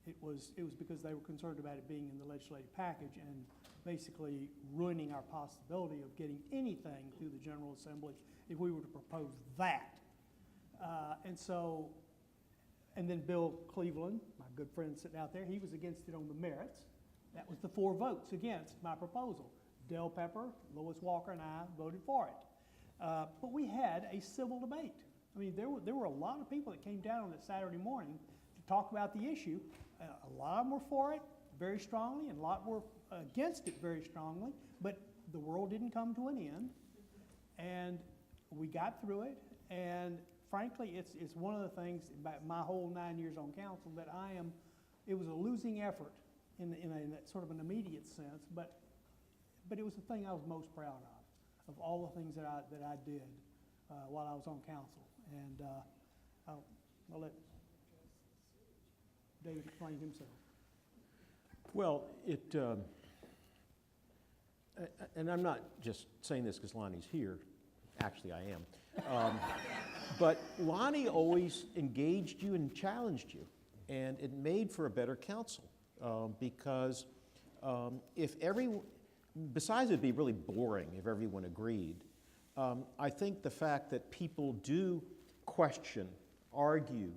It was because they were concerned about it being in the legislative package and basically ruining our possibility of getting anything through the General Assembly if we were to propose that. And then Bill Cleveland, my good friend sitting out there, he was against it on the merits. That was the 4 votes against my proposal. Del Pepper, Lois Walker, and I voted for it. But we had a civil debate. I mean, there were a lot of people that came down on that Saturday morning to talk about the issue. A lot of them were for it very strongly, and a lot were against it very strongly, but the world didn't come to an end, and we got through it. And frankly, it's one of the things about my whole 9 years on council that it was a losing effort in a sort of an immediate sense, but it was the thing I was most proud of all the things that I did while I was on council. And I'll let David explain himself. Well, and I'm not just saying this because Lonnie's here. Actually, I am. But Lonnie always engaged you and challenged you, and it made for a better council because besides it'd be really boring if everyone agreed, I think the fact that people do question, argue,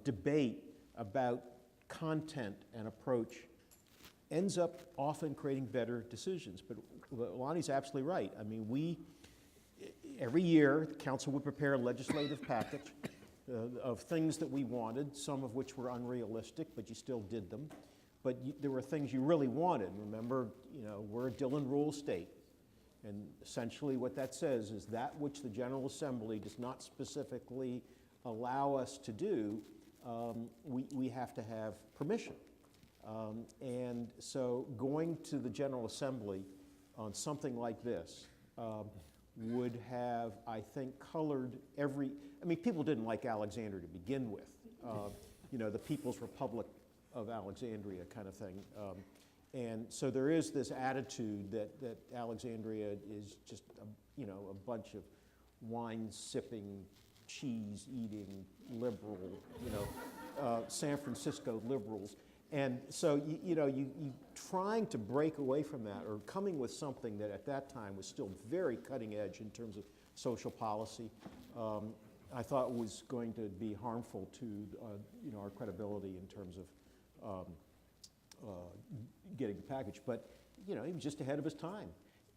debate about content and approach ends up often creating better decisions. But Lonnie's absolutely right. I mean, every year, the council would prepare a legislative package of things that we wanted, some of which were unrealistic, but you still did them. But there were things you really wanted. Remember, we're a Dillon Rule state. And essentially what that says is that which the General Assembly does not specifically allow us to do, we have to have permission. And so going to the General Assembly on something like this would have, I think, colored people didn't like Alexandria to begin with. The People's Republic of Alexandria kind of thing. And so there is this attitude that Alexandria is just a bunch of wine-sipping, cheese-eating, liberal, San Francisco liberals. And so, you trying to break away from that or coming with something that at that time was still very cutting edge in terms of social policy, I thought was going to be harmful to, our credibility in terms of getting the package. But, he was just ahead of his time.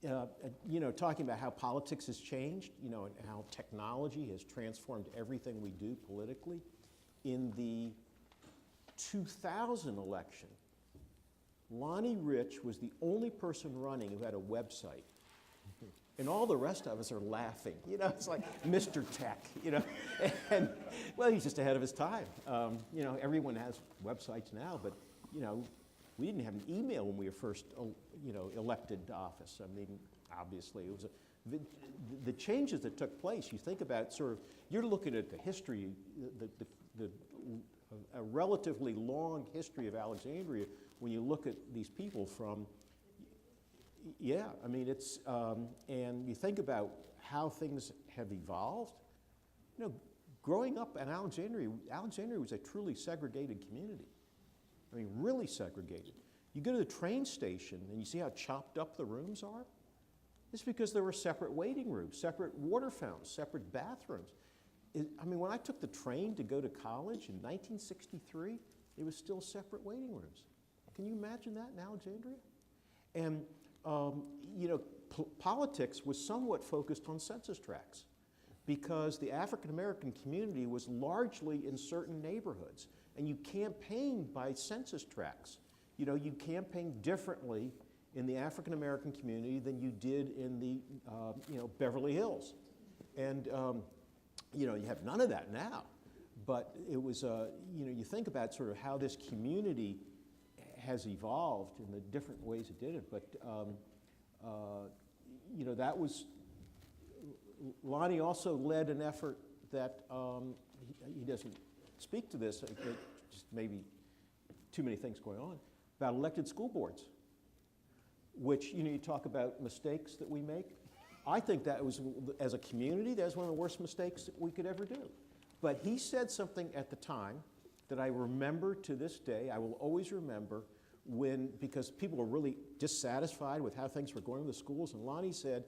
Talking about how politics has changed, and how technology has transformed everything we do politically. In the 2000 election, Lonnie Rich was the only person running who had a website. And all the rest of us are laughing. It's like Mr. Tech, And, well, he's just ahead of his time. Everyone has websites now, but, we didn't have an email when we were first, elected to office. I mean, obviously, it was the changes that took place. You think about you're looking at the history, a relatively long history of Alexandria when you look at these people from, it's, and you think about how things have evolved. Growing up in Alexandria was a truly segregated community. I mean, really segregated. You go to the train station and you see how chopped up the rooms are? It's because there were separate waiting rooms, separate water fountains, separate bathrooms. When I took the train to go to college in 1963, it was still separate waiting rooms. Can you imagine that in Alexandria? And, politics was somewhat focused on census tracts because the African American community was largely in certain neighborhoods. And you campaigned by census tracts. You campaigned differently in the African American community than you did in the, Beverly Hills. And, you have none of that now. But it was, you think about how this community has evolved in the different ways it did it. But, that was, Lonnie also led an effort that he doesn't speak to this, just maybe too many things going on, about elected school boards, which, you talk about mistakes that we make. I think that was, as a community, that was one of the worst mistakes that we could ever do. But he said something at the time that I remember to this day, I will always remember, because people were really dissatisfied with how things were going with the schools, and Lonnie said,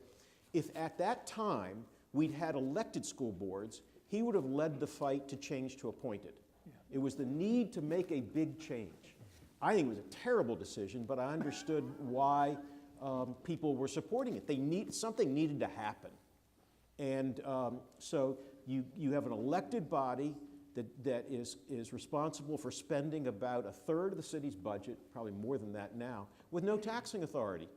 if at that time we'd had elected school boards, he would have led the fight to change to appointed. Yeah. It was the need to make a big change. I think it was a terrible decision, but I understood why people were supporting it. Something needed to happen. And so you have an elected body that is responsible for spending about a third of the city's budget, probably more than that now, with no taxing authority.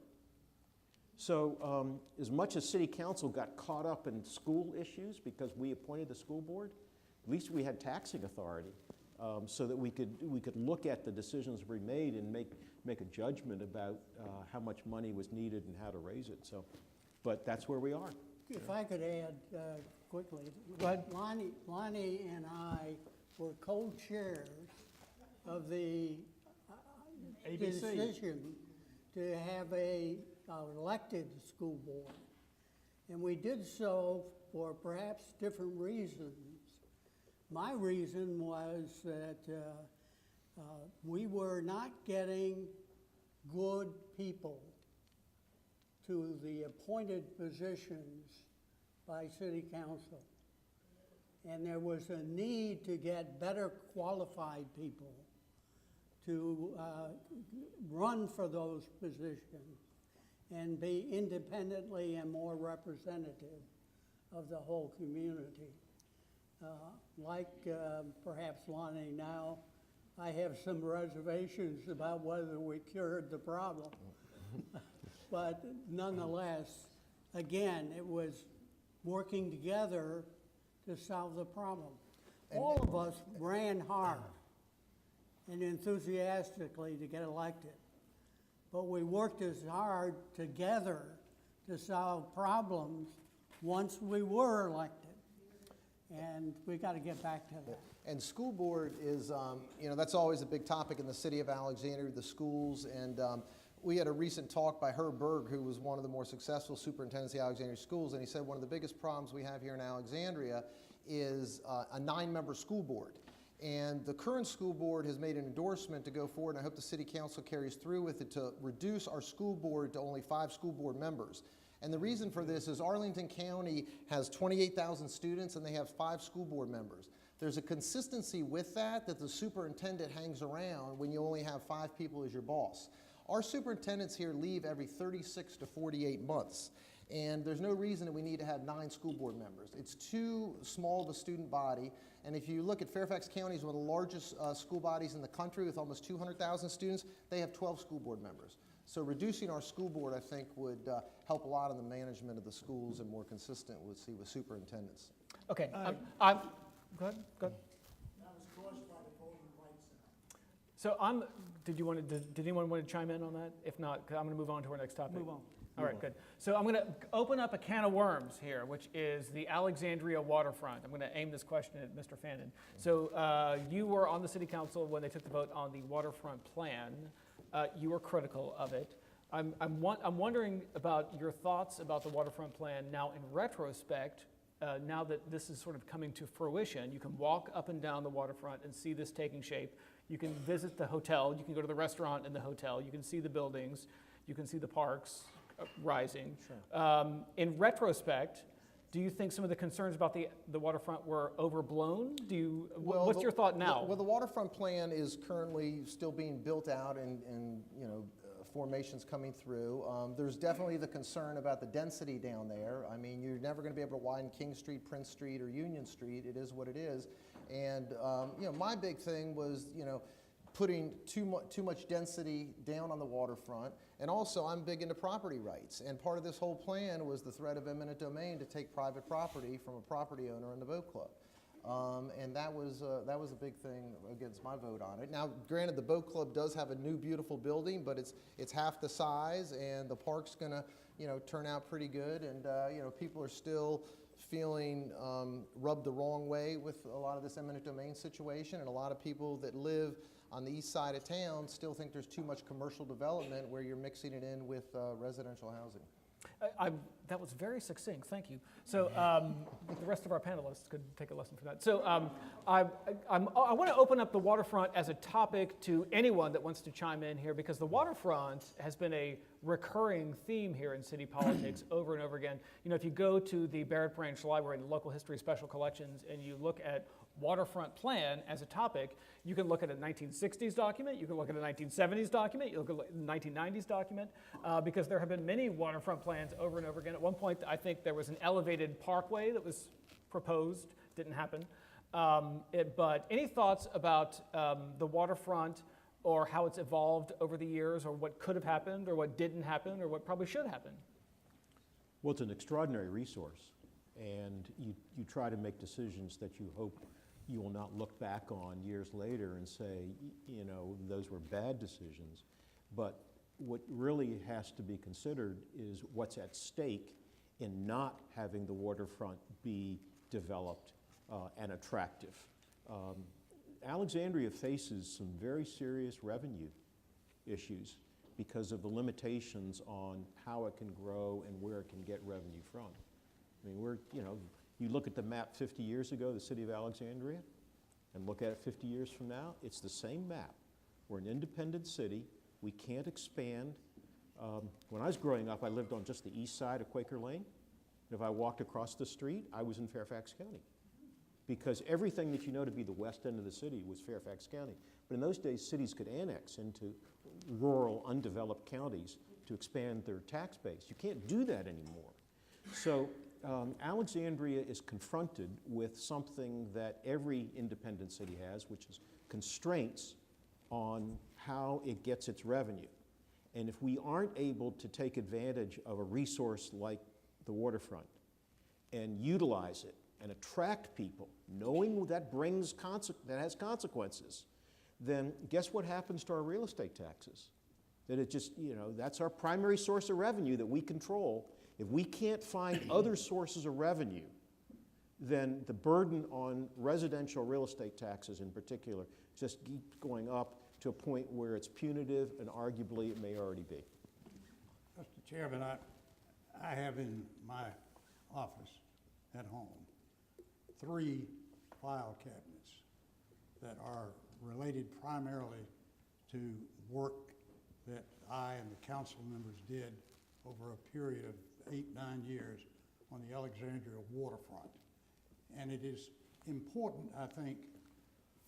So as much as city council got caught up in school issues because we appointed the school board, at least we had taxing authority so that we could look at the decisions we made and make a judgment about how much money was needed and how to raise it. So, but that's where we are. If I could add quickly, Go ahead. Lonnie and I were co-chairs of the ABC. decision to have a elected school board. And we did so for perhaps different reasons. My reason was that we were not getting good people to the appointed positions by city council. And there was a need to get better qualified people to run for those positions and be independently and more representative of the whole community. Like perhaps Lonnie now, I have some reservations about whether we cured the problem. But nonetheless, again, it was working together to solve the problem. All of us ran hard and enthusiastically to get elected, but we worked as hard together to solve problems once we were elected. And we got to get back to that. And school board is, you know, that's always a big topic in the city of Alexandria, the schools. And we had a recent talk by Herb Berg, who was one of the more successful superintendents of the Alexandria schools. And he said one of the biggest problems we have here in Alexandria is a 9-member school board. And the current school board has made an endorsement to go forward, and I hope the city council carries through with it, to reduce our school board to only 5 school board members. And the reason for this is Arlington County has 28,000 students and they have 5 school board members. There's a consistency with that the superintendent hangs around when you only have 5 people as your boss. Our superintendents here leave every 36 to 48 months. And there's no reason that we need to have 9 school board members. It's too small of a student body. And if you look at Fairfax County, is one of the largest school bodies in the country with almost 200,000 students. They have 12 school board members. So reducing our school board, I think, would help a lot in the management of the schools and more consistent with superintendents. Okay, go ahead. That was caused by the Voting Rights Act. So did anyone want to chime in on that? If not, I'm going to move on to our next topic. Move on. All right, good. So I'm going to open up a can of worms here, which is the Alexandria waterfront. I'm going to aim this question at Mr. Fannon. So you were on the city council when they took the vote on the waterfront plan. You were critical of it. I'm wondering about your thoughts about the waterfront plan now in retrospect, now that this is sort of coming to fruition. You can walk up and down the waterfront and see this taking shape. You can visit the hotel. You can go to the restaurant in the hotel. You can see the buildings. You can see the parks rising. Sure. In retrospect, do you think some of the concerns about the waterfront were overblown? What's your thought now? Well, the waterfront plan is currently still being built out and you know, formations coming through. There's definitely the concern about the density down there. I mean, you're never going to be able to widen King Street, Prince Street, or Union Street. It is what it is. And you know, my big thing was, you know, putting too much density down on the waterfront. And also, I'm big into property rights. And part of this whole plan was the threat of eminent domain to take private property from a property owner in the boat club. And that was a big thing against my vote on it. Now, granted, the boat club does have a new beautiful building, but it's half the size, and the park's gonna, you know, turn out pretty good. And you know, people are still feeling rubbed the wrong way with a lot of this eminent domain situation, and a lot of people that live on the east side of town still think there's too much commercial development where you're mixing it in with residential housing. That was very succinct, thank you. So the rest of our panelists could take a lesson from that. So I want to open up the waterfront as a topic to anyone that wants to chime in here, because the waterfront has been a recurring theme here in city politics over and over again. You know, if you go to the Barrett Branch Library, the local history special collections, and you look at waterfront plan as a topic, you can look at a 1960s document, you can look at a 1970s document, you look at a 1990s document, because there have been many waterfront plans over and over again. At one point, I think there was an elevated parkway that was proposed, didn't happen. But any thoughts about the waterfront, or how it's evolved over the years, or what could have happened, or what didn't happen, or what probably should happen? Well, it's an extraordinary resource, and you try to make decisions that you hope you will not look back on years later and say, you know, those were bad decisions. But what really has to be considered is what's at stake in not having the waterfront be developed and attractive. Alexandria faces some very serious revenue issues because of the limitations on how it can grow and where it can get revenue from. I mean, you look at the map 50 years ago, the city of Alexandria, and look at it 50 years from now, it's the same map. We're an independent city We can't expand. When I was growing up, I lived on just the east side of Quaker Lane. If I walked across the street, I was in Fairfax County, because everything that you know to be the west end of the city was Fairfax County. But in those days, cities could annex into rural, undeveloped counties to expand their tax base. You can't do that anymore. So Alexandria is confronted with something that every independent city has, which is constraints on how it gets its revenue. And if we aren't able to take advantage of a resource like the waterfront and utilize it and attract people, knowing that that has consequences, then guess what happens to our real estate taxes? That it just, that's our primary source of revenue that we control. If we can't find other sources of revenue, then the burden on residential real estate taxes in particular just keeps going up to a point where it's punitive, and arguably it may already be. Mr. Chairman, I have in my office at home 3 file cabinets that are related primarily to work that I and the council members did over a period of 8-9 years on the Alexandria waterfront. And it is important, I think,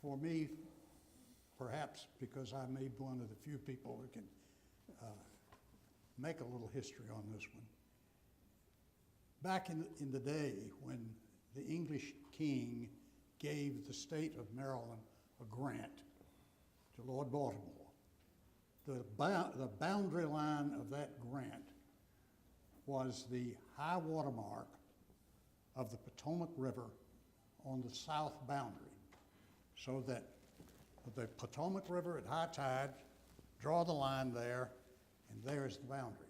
for me, perhaps because I may be one of the few people who can make a little history on this one. Back in the day when the English king gave the state of Maryland a grant to Lord Baltimore, the boundary line of that grant was the high water mark of the Potomac River on the south boundary, so that the Potomac River at high tide, draw the line there, and there's the boundary.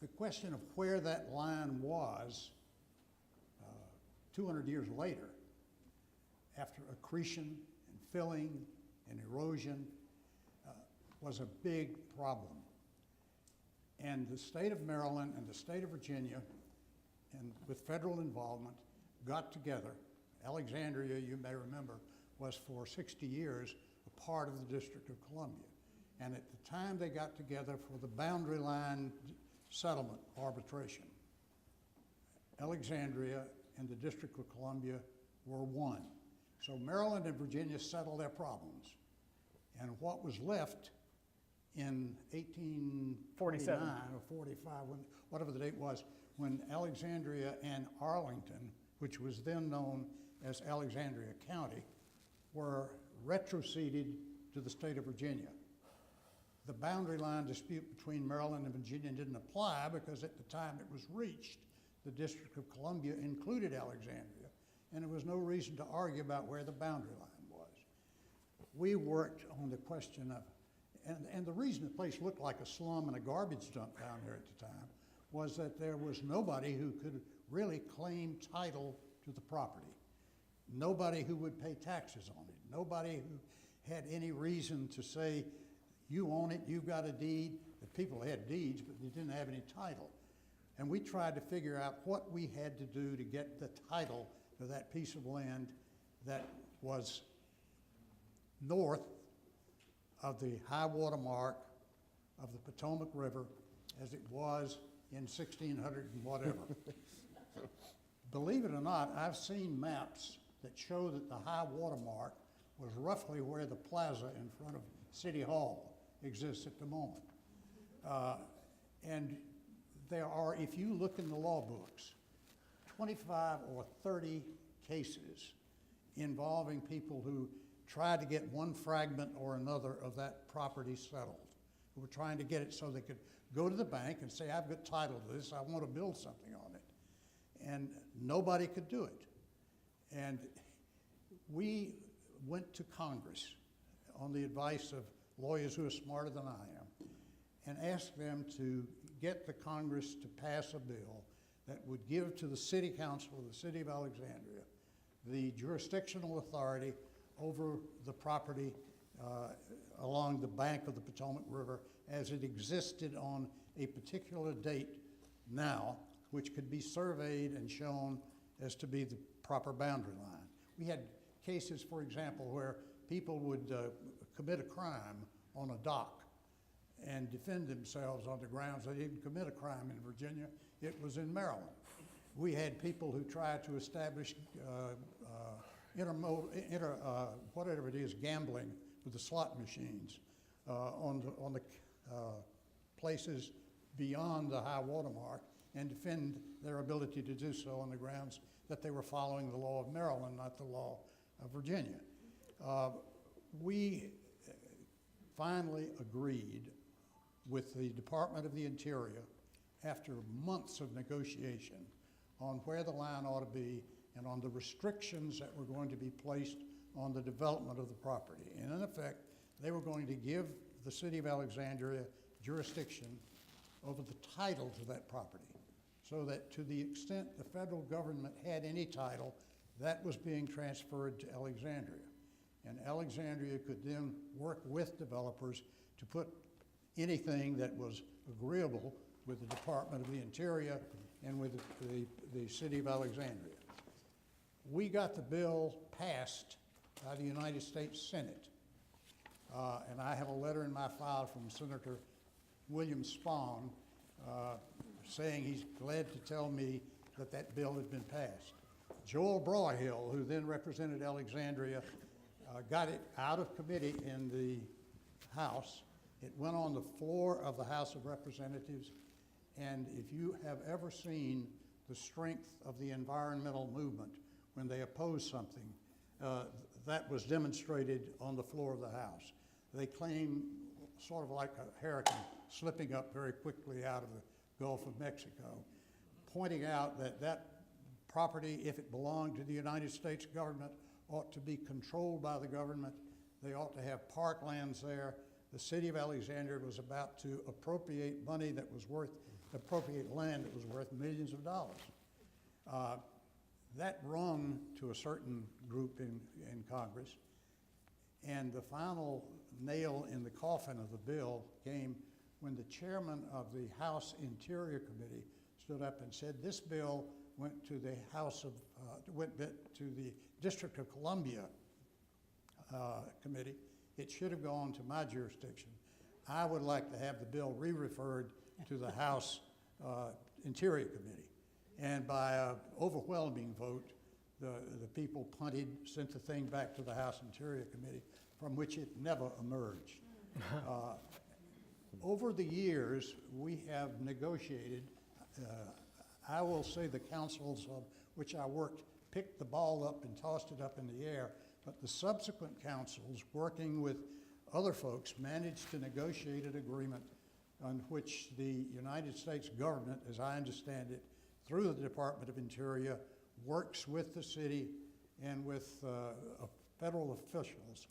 The question of where that line was 200 years later, after accretion and filling and erosion, was a big problem. And the state of Maryland and the state of Virginia, and with federal involvement, got together. Alexandria, you may remember, was for 60 years a part of the District of Columbia. And at the time they got together for the boundary line settlement arbitration, Alexandria and the District of Columbia were one. So Maryland and Virginia settled their problems. And what was left in 1849 or 45, whatever the date was, when Alexandria and Arlington, which was then known as Alexandria County, were retroceded to the state of Virginia. The boundary line dispute between Maryland and Virginia didn't apply because at the time it was reached, the District of Columbia included Alexandria, and there was no reason to argue about where the boundary line was. We worked on the question of, and the reason the place looked like a slum and a garbage dump down there at the time was that there was nobody who could really claim title to the property. Nobody who would pay taxes on it. Nobody who had any reason to say, you own it, you've got a deed. The people had deeds, but they didn't have any title. And we tried to figure out what we had to do to get the title to that piece of land that was north of the high water mark of the Potomac River as it was in 1600 and whatever. Believe it or not, I've seen maps that show that the high water mark was roughly where the plaza in front of City Hall exists at the moment. And there are, if you look in the law books, 25 or 30 cases involving people who tried to get one fragment or another of that property settled, who were trying to get it so they could go to the bank and say, I've got title to this, I want to build something on it. And nobody could do it. And we went to Congress on the advice of lawyers who are smarter than I am and asked them to get the Congress to pass a bill that would give to the City Council of the City of Alexandria the jurisdictional authority over the property along the bank of the Potomac River as it existed on a particular date now, which could be surveyed and shown as to be the proper boundary line. We had cases, for example, where people would commit a crime on a dock and defend themselves on the grounds they didn't commit a crime in Virginia. It was in Maryland. We had people who tried to establish whatever it is, gambling with the slot machines on the places beyond the high water mark and defend their ability to do so on the grounds that they were following the law of Maryland, not the law of Virginia. We finally agreed with the Department of the Interior after months of negotiation on where the line ought to be and on the restrictions that were going to be placed on the development of the property. And in effect, they were going to give the city of Alexandria jurisdiction over the title to that property, so that to the extent the federal government had any title, that was being transferred to Alexandria. And Alexandria could then work with developers to put anything that was agreeable with the Department of the Interior and with the city of Alexandria. We got the bill passed by the United States Senate. And I have a letter in my file from Senator William Spahn saying he's glad to tell me that that bill had been passed. Joel Broyhill, who then represented Alexandria, got it out of committee in the House. It went on the floor of the House of Representatives, and if you have ever seen the strength of the environmental movement when they oppose something, that was demonstrated on the floor of the House. They claim, sort of like a hurricane slipping up very quickly out of the Gulf of Mexico, pointing out that that property, if it belonged to the United States government, ought to be controlled by the government. They ought to have parklands there. The city of Alexandria was about to appropriate money that was worth, appropriate land that was worth millions of dollars. That rung to a certain group in Congress, and the final nail in the coffin of the bill came when the chairman of the House Interior Committee stood up and said, this bill went to the went to the District of Columbia committee. It should have gone to my jurisdiction. I would like to have the bill re-referred to the House Interior Committee. And by an overwhelming vote, the people punted, sent the thing back to the House Interior Committee, from which it never emerged. Over the years, we have negotiated. I will say the councils of which I worked picked the ball up and tossed it up in the air, but the subsequent councils, working with other folks, managed to negotiate an agreement on which the United States government, as I understand it, through the Department of Interior, works with the city and with federal officials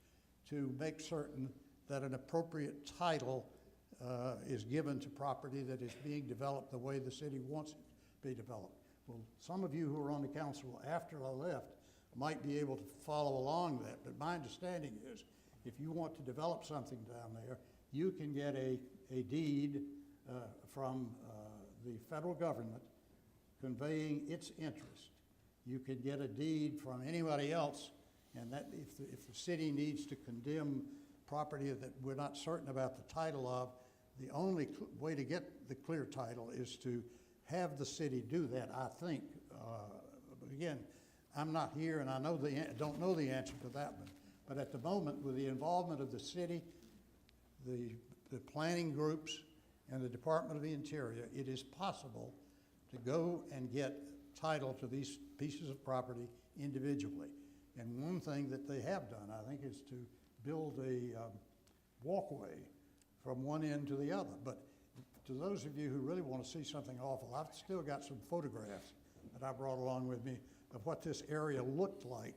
to make certain that an appropriate title is given to property that is being developed the way the city wants it to be developed. Well, some of you who were on the council after I left might be able to follow along that, but my understanding is if you want to develop something down there, you can get a deed from the federal government conveying its interest. You could get a deed from anybody else, and that if the city needs to condemn property that we're not certain about the title of, the only way to get the clear title is to have the city do that, I think. But again, I'm not here and I don't know the answer to that one. But at the moment, with the involvement of the city, the planning groups, and the Department of the Interior, it is possible to go and get title to these pieces of property individually. And one thing that they have done, I think, is to build a walkway from one end to the other. But to those of you who really want to see something awful, I've still got some photographs that I brought along with me of what this area looked like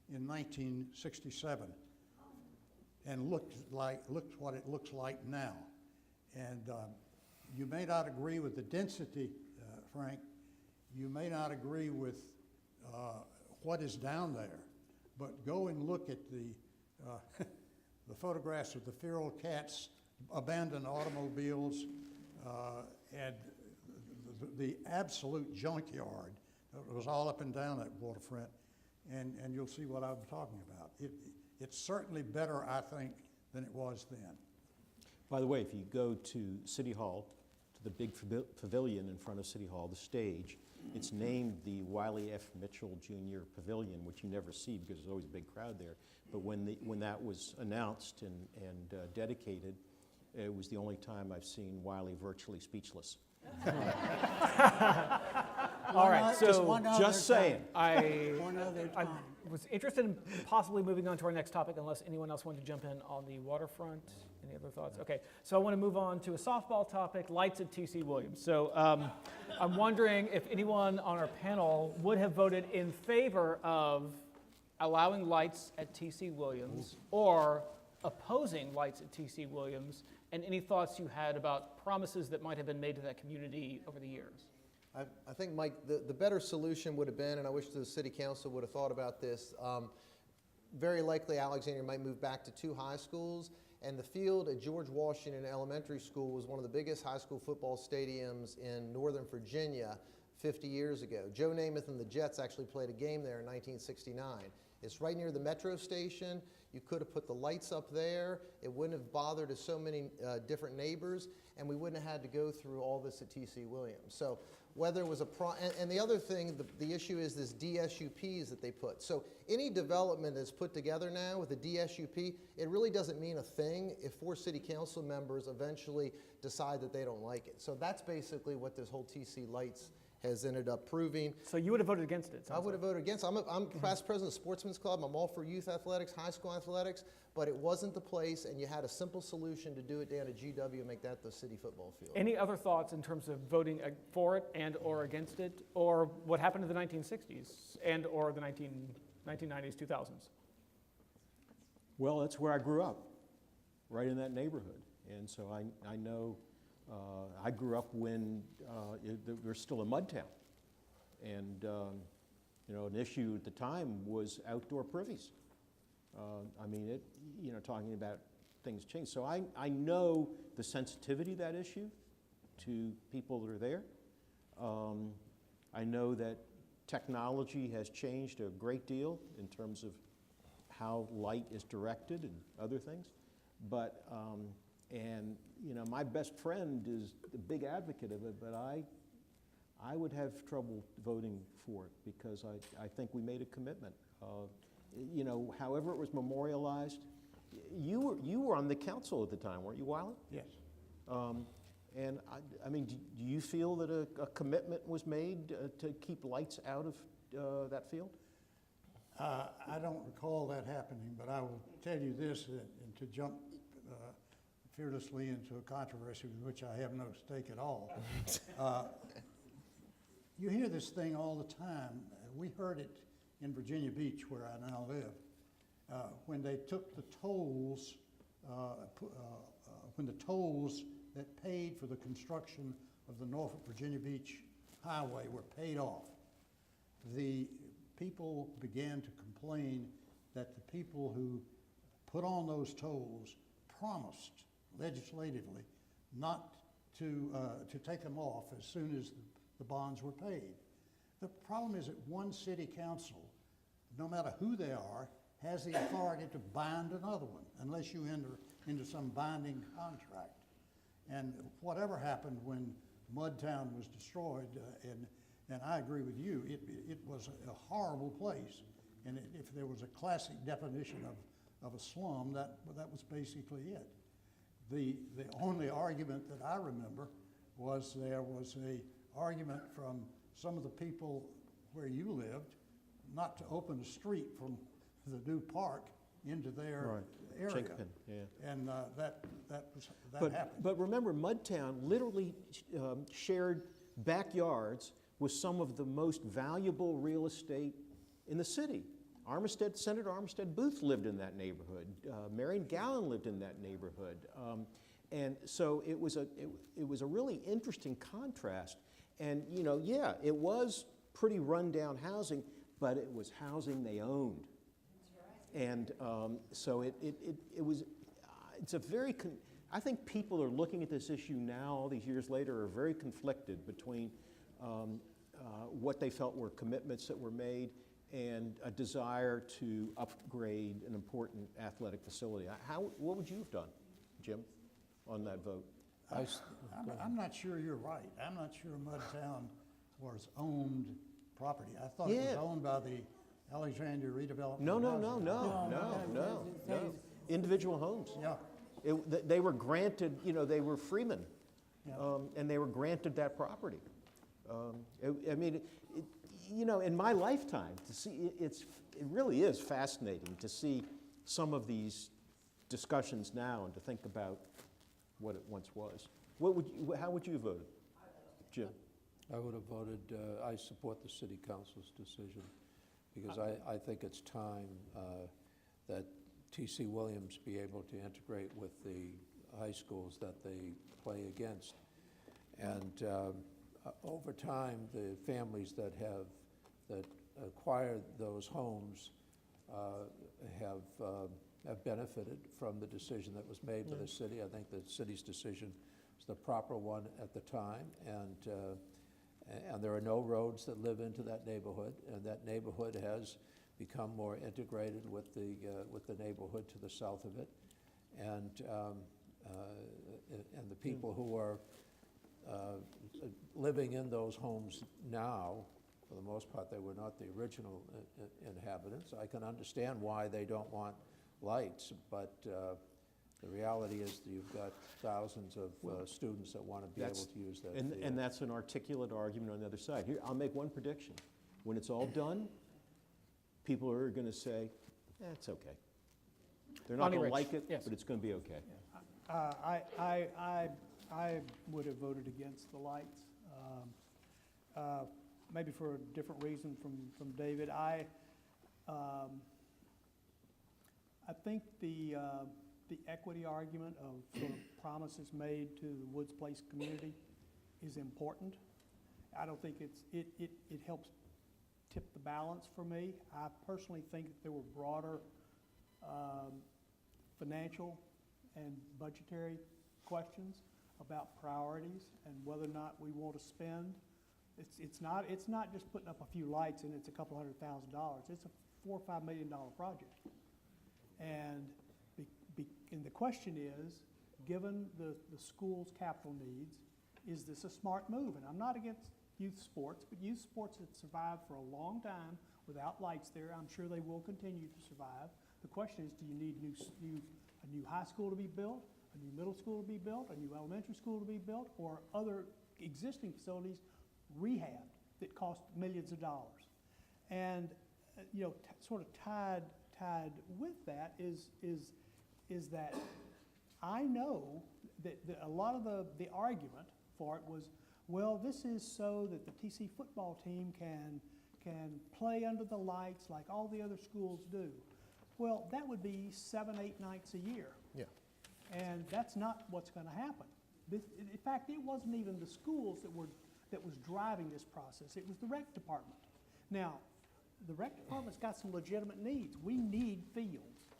in 1967 and looked what it looks like now. And you may not agree with the density, Frank. You may not agree with what is down there, but go and look at the the photographs of the feral cats, abandoned automobiles, and the absolute junkyard that was all up and down that waterfront, and you'll see what I'm talking about. It's certainly better, I think, than it was then. By the way, if you go to City Hall, to the big pavilion in front of City Hall, the stage, it's named the Wiley F. Mitchell Jr. Pavilion, which you never see because there's always a big crowd there. But when that was announced and dedicated, it was the only time I've seen Wiley virtually speechless. All right, so just saying. One other I time. was interested in possibly moving on to our next topic unless anyone else wanted to jump in on the waterfront. Any other thoughts? Okay, so I want to move on to a softball topic, lights at T.C. Williams. So I'm wondering if anyone on our panel would have voted in favor of allowing lights at T.C. Williams or opposing lights at T.C. Williams, and any thoughts you had about promises that might have been made to that community over the years. I think, Mike, the better solution would have been, and I wish the city council would have thought about this, very likely Alexandria might move back to 2 high schools, and the field at George Washington Elementary School was one of the biggest high school football stadiums in Northern Virginia 50 years ago. Joe Namath and the Jets actually played a game there in 1969. It's right near the metro station. You could have put the lights up there. It wouldn't have bothered so many different neighbors, and we wouldn't have had to go through all this at T.C. Williams. So whether it was and the other thing, the issue is this DSUPs that they put. So any development that's put together now with a DSUP, it really doesn't mean a thing if 4 city council members eventually decide that they don't like it. So that's basically what this whole TC Lights has ended up proving. So you would have voted against it? I would have voted against. I'm past president of Sportsman's Club. I'm all for youth athletics, high school athletics, but it wasn't the place, and you had a simple solution to do it down at GW and make that the city football field. Any other thoughts in terms of voting for it and or against it, or what happened in the 1960s and or the 1990s, 2000s? Well, that's where I grew up, right in that neighborhood. And so I know, I grew up when we were still a mud town. And, you know, an issue at the time was outdoor privies. I mean, talking about things change. So I know the sensitivity of that issue to people that are there. I know that technology has changed a great deal in terms of how light is directed and other things. But, and, you know, my best friend is a big advocate of it, but I would have trouble voting for it because I think we made a commitment. You know, however it was memorialized, you were on the council at the time, weren't you, Wiley? Yes. And I mean, do you feel that a commitment was made to keep lights out of that field? I don't recall that happening, but I will tell you this, and to jump fearlessly into a controversy with which I have no stake at all. You hear this thing all the time. We heard it in Virginia Beach, where I now live, when they took the tolls, when the tolls that paid for the construction of the Norfolk Virginia Beach Highway were paid off. The people began to complain that the people who put on those tolls promised legislatively not to take them off as soon as the bonds were paid. The problem is that one city council, no matter who they are, has the authority to bind another one unless you enter into some binding contract. And whatever happened when Mudtown was destroyed, and I agree with you, it was a horrible place. And if there was a classic definition of a slum, that was basically it. The only argument that I remember was there was an argument from some of the people where you lived not to open a street from the new park into their area. Chinkpin, yeah. And that happened. But remember, Mudtown literally shared backyards with some of the most valuable real estate in the city. Senator Armistead Booth lived in that neighborhood. Marion Gallen lived in that neighborhood. And so it was a really interesting contrast. And, you know, yeah, it was pretty rundown housing, but it was housing they owned. That's right. And so it's a very, I think people are looking at this issue now, all these years later, are very conflicted between what they felt were commitments that were made and a desire to upgrade an important athletic facility. What would you have done, Jim? on that vote. I'm not sure you're right. I'm not sure Mudtown was owned property. I thought it was Yeah. owned by the Alexandria redevelopment. No, no, no, Housing. no. Individual homes. Yeah, They were granted, they were freemen, yeah. and they were granted that property. I mean, in my lifetime, to see, it really is fascinating to see some of these discussions now and to think about what it once was. How would you have voted, Jim? I would have voted, I support the city council's decision, because I think it's time that T.C. Williams be able to integrate with the high schools that they play against. And over time, the families that acquired those homes have benefited from the decision that was made by the city. I think the city's decision was the proper one at the time, and there are no roads that live into that neighborhood, and that neighborhood has become more integrated with the neighborhood to the south of it, and the people who are living in those homes now, for the most part, they were not the original inhabitants. I can understand why they don't want lights, but the reality is that you've got thousands of students that want to be able to use that field. And that's an articulate argument on the other side. Here, I'll make one prediction. When it's all done, people are going to say, it's okay. They're not Lonnie going to Rich, like it, yes. but it's going to be okay. I would have voted against the lights, maybe for a different reason from David. I think the equity argument of sort of promises made to the Woods Place community is important. I don't think it helps tip the balance for me. I personally think that there were broader financial and budgetary questions about priorities and whether or not we want to spend. It's not just putting up a few lights and it's a couple $100,000. It's a $4 or $5 million project. And the question is, given the school's capital needs, is this a smart move? And I'm not against youth sports, but youth sports have survived for a long time without lights there. I'm sure they will continue to survive. The question is, do you need a new high school to be built, a new middle school to be built, a new elementary school to be built, or other existing facilities rehabbed that cost millions of dollars? And sort of tied with that is that I know that a lot of the argument for it was, well, this is so that the TC football team can play under the lights like all the other schools do. Well, that would be 7, 8 nights a year. Yeah. And that's not what's going to happen. In fact, it wasn't even the schools that was driving this process. It was the rec department. Now, the rec department's got some legitimate needs. We need fields.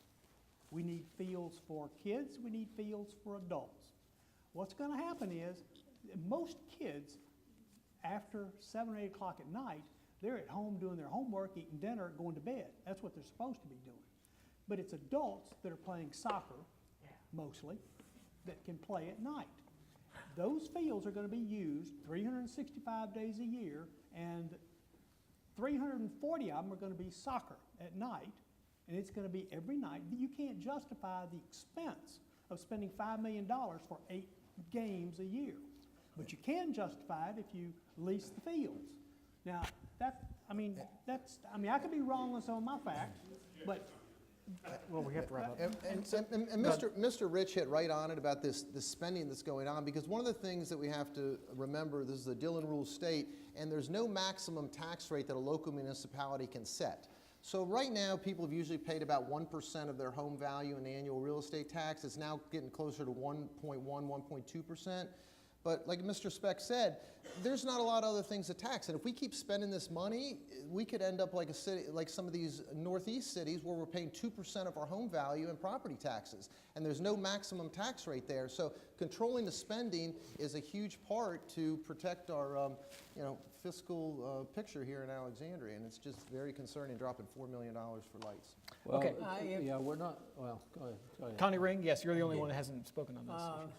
We need fields for kids. We need fields for adults. What's going to happen is most kids, after 7 or 8 o'clock at night, they're at home doing their homework, eating dinner, going to bed. That's what they're supposed to be doing. But it's adults that are playing soccer, mostly, that can play at night. Those fields are going to be used 365 days a year, and 340 of them are going to be soccer at night, and it's going to be every night. You can't justify the expense of spending $5 million for 8 games a year, but you can justify it if you lease the fields. Now, I could be wrong on some of my facts, but Well, we have to wrap up. And Mr. Rich hit right on it about this spending that's going on, because one of the things that we have to remember, this is a Dillon Rule state, and there's no maximum tax rate that a local municipality can set. So right now, people have usually paid about 1% of their home value in annual real estate tax. It's now getting closer to 1.1, 1.2%. But like Mr. Speck said, there's not a lot of other things to tax. And if we keep spending this money, we could end up like a city, like some of these northeast cities where we're paying 2% of our home value in property taxes. And there's no maximum tax rate there. So controlling the spending is a huge part to protect our fiscal picture here in Alexandria. And it's just very concerning dropping $4 million for lights. Well, Okay. yeah, we're not, well, go ahead. Connie Ring, yes, you're the only one that hasn't spoken on this.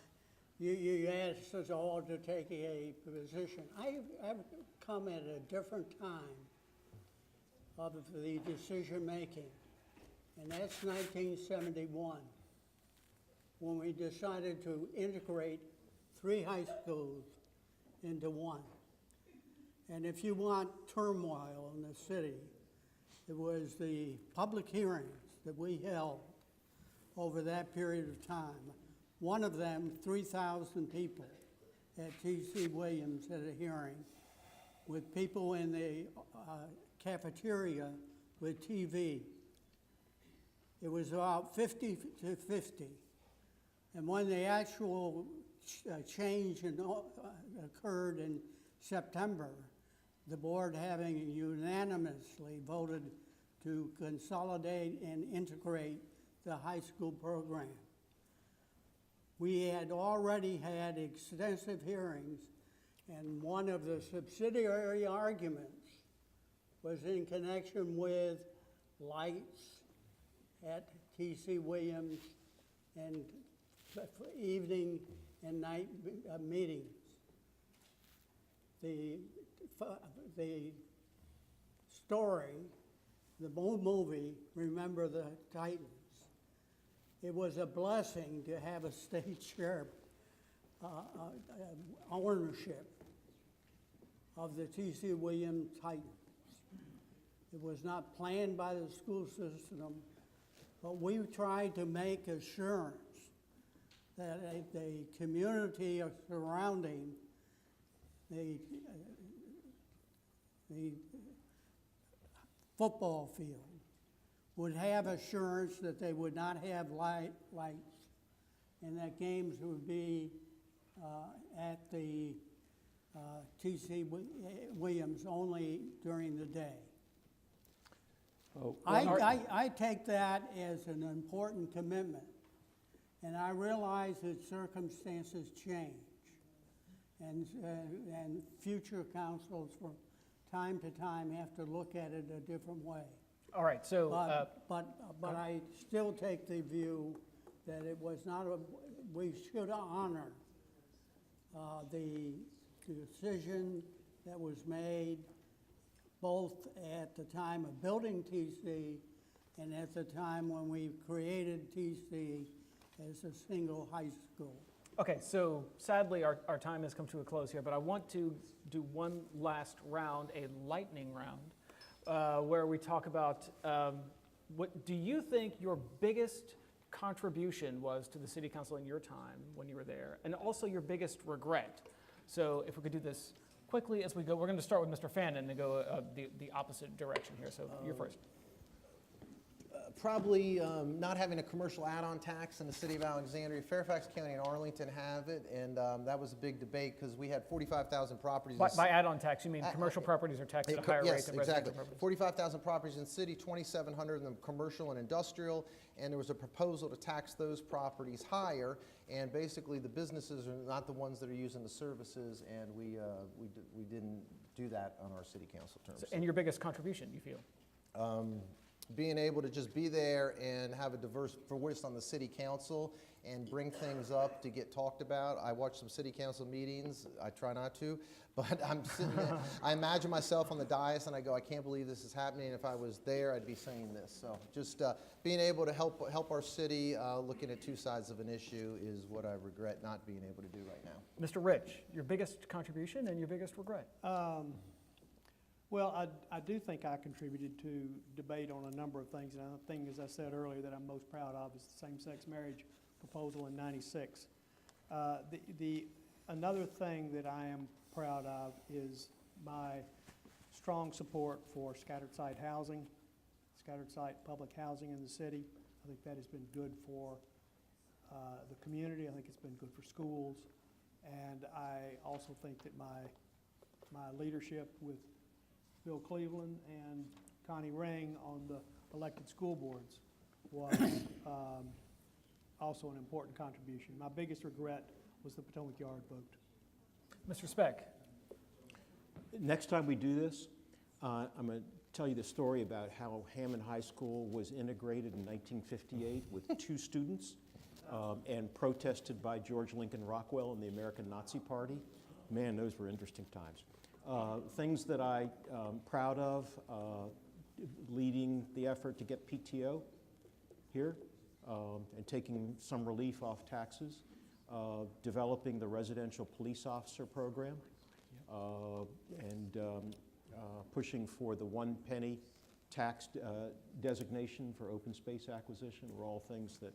You asked us all to take a position. I've come at a different time of the decision-making, and that's 1971, when we decided to integrate 3 high schools into one. And if you want turmoil in the city, it was the public hearings that we held over that period of time. One of them, 3,000 people at T.C. Williams at a hearing, with people in the cafeteria with TV. It was about 50 to 50. And when the actual change occurred in September, the board having unanimously voted to consolidate and integrate the high school program. We had already had extensive hearings, and one of the subsidiary arguments was in connection with lights at T.C. Williams and evening and night meetings. The story, the movie, Remember the Titans, it was a blessing to have a state share ownership of the T.C. Williams Titans. It was not planned by the school system, but we tried to make assurance that the community surrounding the football field would have assurance that they would not have lights and that games would be at the T.C. Williams only during the day. Oh, I take that as an important commitment, and I realize that circumstances change, and future councils from time to time have to look at it a different way. All right, so, But I still take the view that it was not we should honor the decision that was made both at the time of building TC and at the time when we created TC as a single high school. okay, so sadly, our time has come to a close here, but I want to do one last round, a lightning round, where we talk about what do you think your biggest contribution was to the city council in your time when you were there, and also your biggest regret. So if we could do this quickly as we go, we're going to start with Mr. Fannon and go the opposite direction here. So you're first. Probably not having a commercial add-on tax in the city of Alexandria. Fairfax County and Arlington have it, and that was a big debate because we had 45,000 properties. By add-on tax, you mean commercial properties are taxed at a higher rate Yes, than exactly. residential properties? 45,000 properties in the city, 2,700 in the commercial and industrial, and there was a proposal to tax those properties higher, and basically the businesses are not the ones that are using the services, and we didn't do that on our city council terms. And your biggest contribution, you feel? Being able to just be there and have a diverse voice on the city council and bring things up to get talked about. I watch some city council meetings. I try not to, but I'm sitting there. I imagine myself on the dais and I go, I can't believe this is happening. If I was there, I'd be saying this. So just being able to help our city looking at two sides of an issue is what I regret not being able to do right now. Mr. Rich, your biggest contribution and your biggest regret? Well, I do think I contributed to debate on a number of things, and I think, as I said earlier, that I'm most proud of is the same-sex marriage proposal in '96. Another thing that I am proud of is my strong support for scattered site housing, scattered site public housing in the city. I think that has been good for the community. I think it's been good for schools, and I also think that my leadership with Bill Cleveland and Connie Ring on the elected school boards was also an important contribution. My biggest regret was the Potomac Yard vote. Mr. Speck. Next time we do this, I'm going to tell you the story about how Hammond High School was integrated in 1958 with 2 students. and protested by George Lincoln Rockwell and the American Nazi Party. Man, those were interesting times. Things that I'm proud of, leading the effort to get PTO here and taking some relief off taxes, developing the residential police officer program, and pushing for the 1 penny tax designation for open space acquisition were all things that,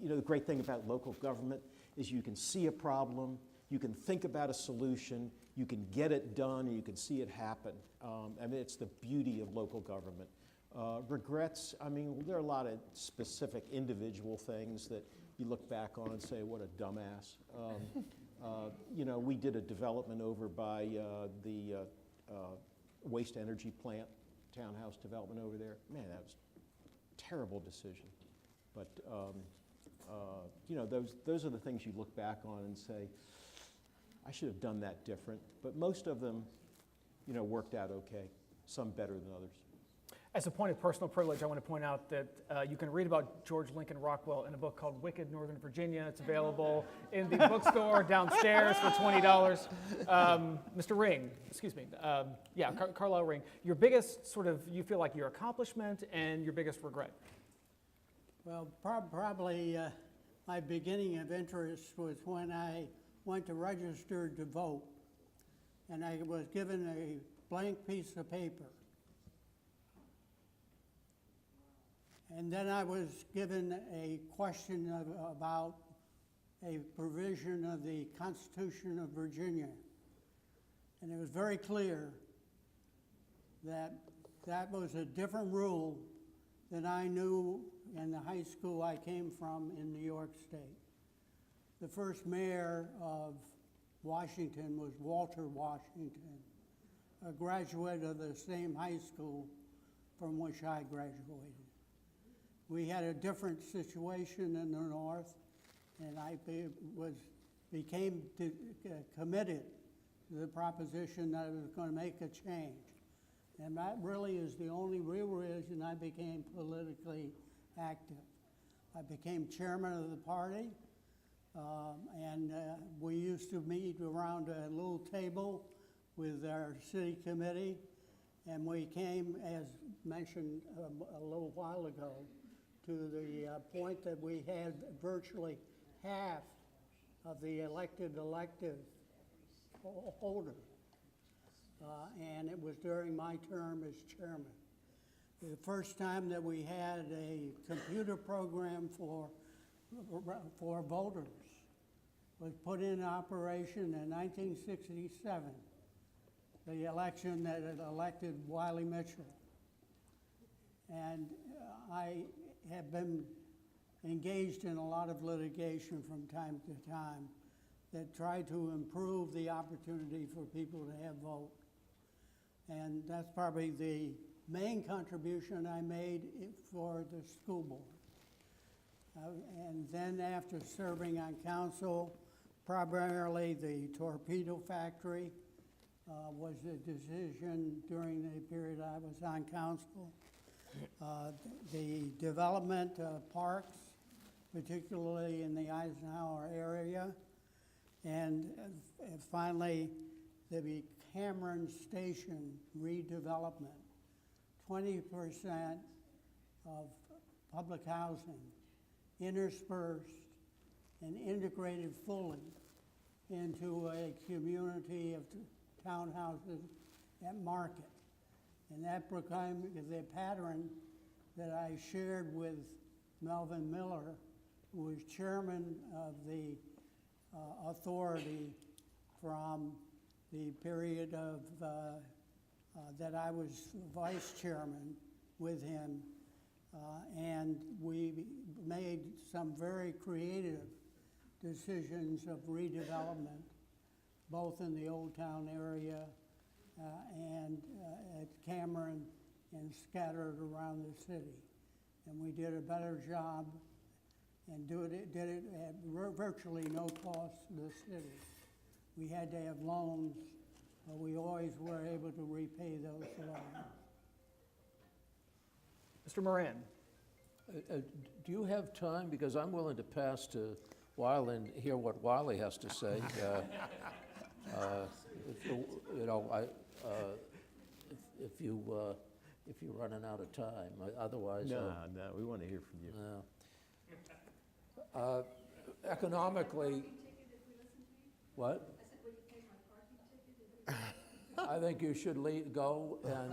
you know, the great thing about local government is you can see a problem, you can think about a solution, you can get it done, and you can see it happen. I mean, it's the beauty of local government. Regrets, I mean, there are a lot of specific individual things that you look back on and say, what a dumbass. You know, we did a development over by the waste energy plant, townhouse development over there. Man, that was a terrible decision. But, you know, those are the things you look back on and say, I should have done that different. But most of them, you know, worked out okay, some better than others. As a point of personal privilege, I want to point out that you can read about George Lincoln Rockwell in a book called Wicked Northern Virginia. It's available in the bookstore downstairs for $20. Mr. Ring, excuse me, Carlyle Ring, your biggest sort of, you feel like your accomplishment and your biggest regret? Well, probably my beginning of interest was when I went to register to vote, and I was given a blank piece of paper. And then I was given a question about a provision of the Constitution of Virginia. And it was very clear that that was a different rule than I knew in the high school I came from in New York State. The first mayor of Washington was Walter Washington, a graduate of the same high school from which I graduated. We had a different situation in the North, and I became committed to the proposition that I was going to make a change. And that really is the only real reason I became politically active. I became chairman of the party, and we used to meet around a little table with our city committee, and we came, as mentioned a little while ago, to the point that we had virtually half of the elected holder. And it was during my term as chairman. The first time that we had a computer program for voters was put in operation in 1967, the election that had elected Wiley Mitchell. And I have been engaged in a lot of litigation from time to time that try to improve the opportunity for people to have vote. And that's probably the main contribution I made for the school board. And then after serving on council, primarily the torpedo factory was a decision during the period I was on council. The development of parks, particularly in the Eisenhower area, and finally the Cameron Station redevelopment. 20% of public housing interspersed and integrated fully into a community of townhouses at Market. And that became the pattern that I shared with Melvin Miller, who was chairman of the authority from the period of that I was vice chairman with him. And we made some very creative decisions of redevelopment, both in the Old Town area and at Cameron and scattered around the city. And we did a better job and did it at virtually no cost to the city. We had to have loans, but we always were able to repay those loans. Mr. Moran. Do you have time? Because I'm willing to pass to Wiley and hear what Wiley has to say. If you know, if you're running out of time, otherwise. No, we want to hear from you. No. Economically, what? I think you should go, and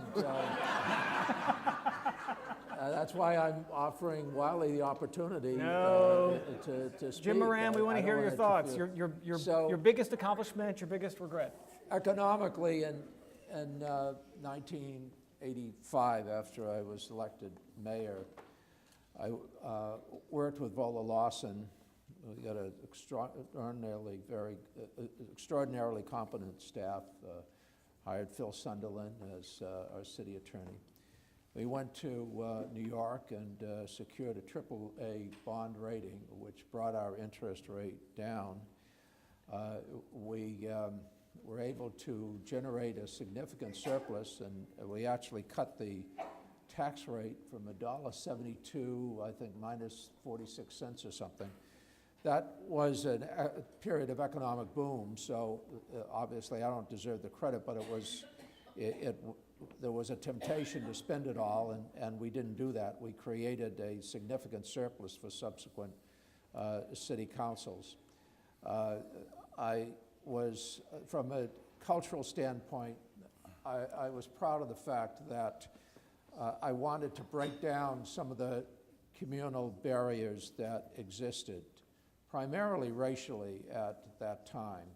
that's why I'm offering Wiley the opportunity No. to speak. Jim Moran, we want I to don't hear your wanna thoughts, interfere. your biggest accomplishment, your biggest regret. Economically, in 1985, after I was elected mayor, I worked with Vola Lawson. We got an extraordinarily competent staff. Hired Phil Sunderland as our city attorney. We went to New York and secured a AAA bond rating, which brought our interest rate down. We were able to generate a significant surplus, and we actually cut the tax rate from $1.72, I think, minus 46 cents or something. That was a period of economic boom, so obviously I don't deserve the credit, but there was a temptation to spend it all, and we didn't do that. We created a significant surplus for subsequent city councils. I was, from a cultural standpoint, I was proud of the fact that I wanted to break down some of the communal barriers that existed, primarily racially at that time,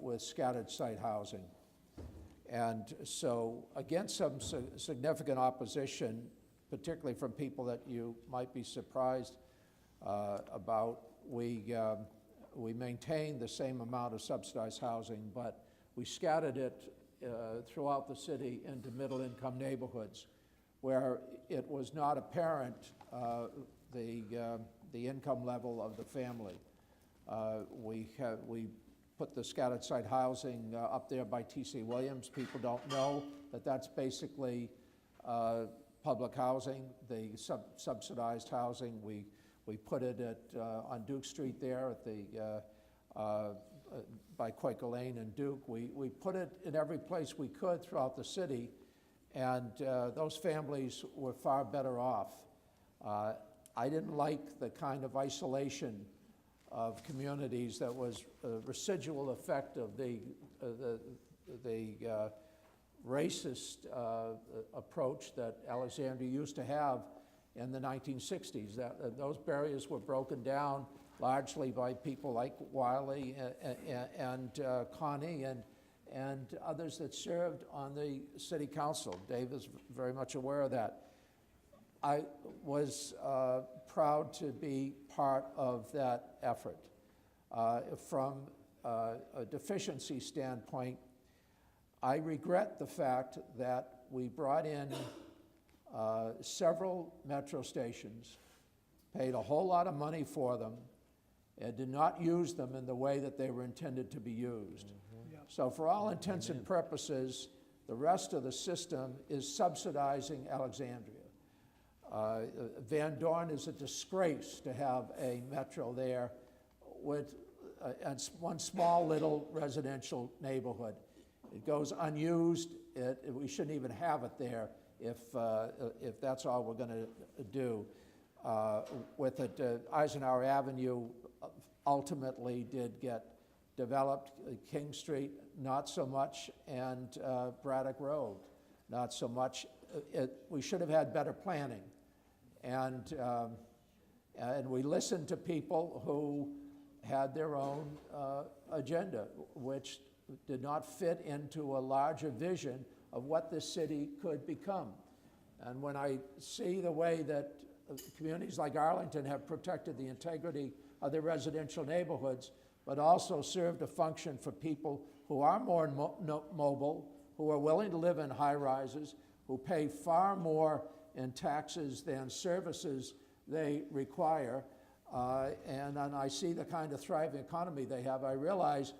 with scattered site housing. And so, against some significant opposition, particularly from people that you might be surprised about, we maintained the same amount of subsidized housing, but we scattered it throughout the city into middle-income neighborhoods where it was not apparent the income level of the family. We put the scattered site housing up there by T.C. Williams. People don't know that that's basically public housing, the subsidized housing. We put it on Duke Street there at by Quaker Lane and Duke. We put it in every place we could throughout the city, and those families were far better off. I didn't like the kind of isolation of communities that was a residual effect of the racist approach that Alexandria used to have in the 1960s. Those barriers were broken down largely by people like Wiley and Connie and others that served on the city council. Dave is very much aware of that. I was proud to be part of that effort. From a deficiency standpoint, I regret the fact that we brought in several metro stations, paid a whole lot of money for them, and did not use them in the way that they were intended to be used. Mm-hmm. Yep. So for all intents and purposes, the rest of the system is subsidizing Alexandria. Van Dorn is a disgrace to have a metro there with one small little residential neighborhood. It goes unused. We shouldn't even have it there if that's all we're going to do. With it, Eisenhower Avenue ultimately did get developed. King Street, not so much, and Braddock Road, not so much. We should have had better planning. And we listened to people who had their own agenda, which did not fit into a larger vision of what this city could become. And when I see the way that communities like Arlington have protected the integrity of their residential neighborhoods, but also served a function for people who are more mobile, who are willing to live in high-rises, who pay far more in taxes than services they require, and I see the kind of thriving economy they have, I realize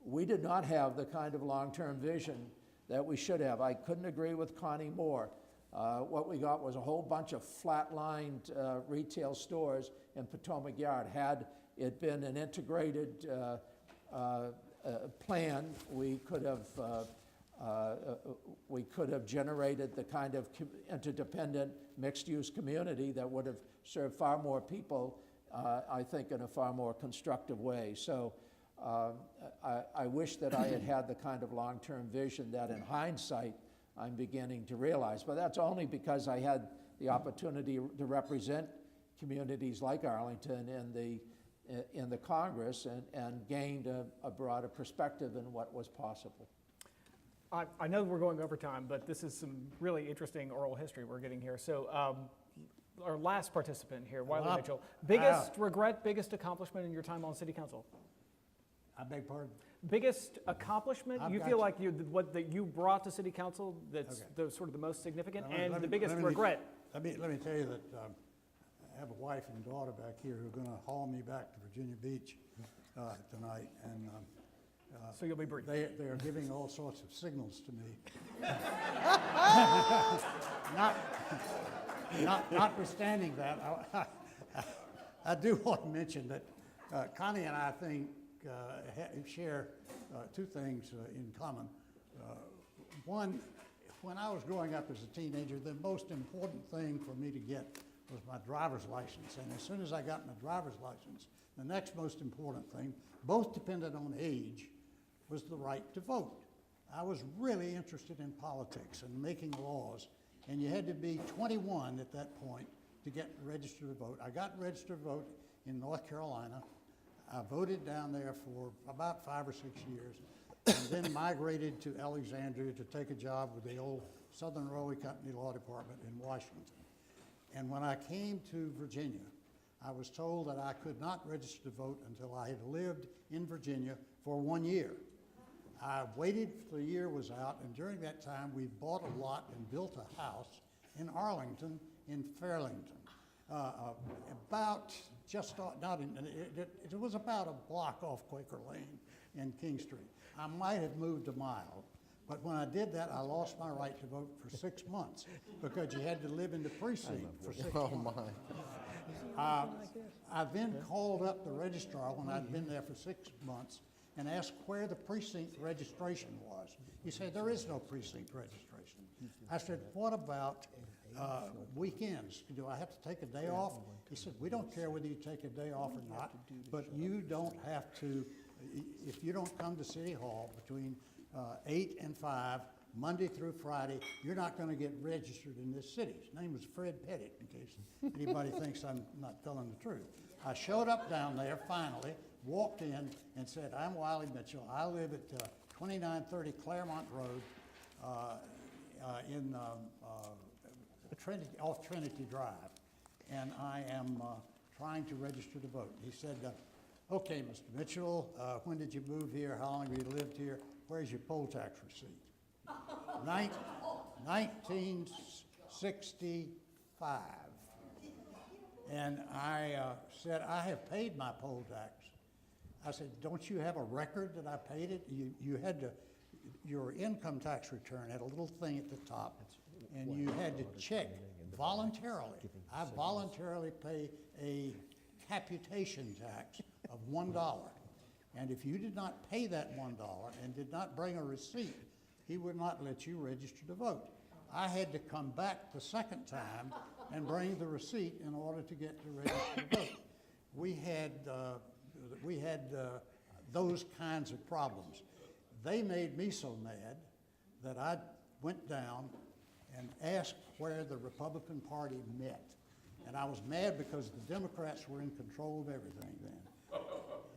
we did not have the kind of long-term vision that we should have. I couldn't agree with Connie more. What we got was a whole bunch of flat-lined retail stores in Potomac Yard. Had it been an integrated plan, we could have generated the kind of interdependent mixed-use community that would have served far more people, I think, in a far more constructive way. So I wish that I had had the kind of long-term vision that in hindsight I'm beginning to realize. But that's only because I had the opportunity to represent communities like Arlington in the Congress and gained a broader perspective in what was possible. I know we're going over time, but this is some really interesting oral history we're getting here. So our last participant here, Wiley Mitchell. Biggest regret, biggest accomplishment in your time on City Council? I beg pardon? Biggest accomplishment I've you got feel you. like what that you brought to City Council that's the sort of the most significant, Now, and let the me- biggest let me- regret? Let me tell you that I have a wife and daughter back here who are going to haul me back to Virginia Beach tonight, and So you'll be brief. they are giving all sorts of signals to me. Notwithstanding that, I do want to mention that Connie and I think share two things in common. One, when I was growing up as a teenager, the most important thing for me to get was my driver's license. And as soon as I got my driver's license, the next most important thing, both dependent on age, was the right to vote. I was really interested in politics and making laws, and you had to be 21 at that point to get registered to vote. I got registered to vote in North Carolina. I voted down there for about 5 or 6 years, and then migrated to Alexandria to take a job with the old Southern Railway Company Law Department in Washington. And when I came to Virginia, I was told that I could not register to vote until I had lived in Virginia for 1 year. I waited till the year was out, and during that time, we bought a lot and built a house in Arlington, in Fairlington, about just not in. It was about a block off Quaker Lane and King Street. I might have moved a mile, but when I did that, I lost my right to vote for 6 months because you had to live in the precinct for 6 months. Oh, my. I then called up the registrar when I'd been there for 6 months and asked where the precinct registration was. He said, there is no precinct registration. I said, what about weekends? Do I have to take a day off? He said, we don't care whether you take a day off or not, but you don't have to, if you don't come to City Hall between 8 and 5, Monday through Friday, you're not going to get registered in this city. His name was Fred Pettit, in case anybody thinks I'm not telling the truth. I showed up down there finally, walked in and said, I'm Wiley Mitchell. I live at 2930 Claremont Road off Trinity Drive, and I am trying to register to vote. He said, okay, Mr. Mitchell, when did you move here? How long have you lived here? Where's your poll tax receipt? 1965. And I said, I have paid my poll tax. I said, don't you have a record that I paid it? You had to, your income tax return had a little thing at the top, and you had to check voluntarily. I voluntarily pay a capitation tax of $1. And if you did not pay that $1 and did not bring a receipt, he would not let you register to vote. I had to come back the second time and bring the receipt in order to get to register to vote. We had those kinds of problems. They made me so mad that I went down and asked where the Republican Party met. And I was mad because the Democrats were in control of everything then.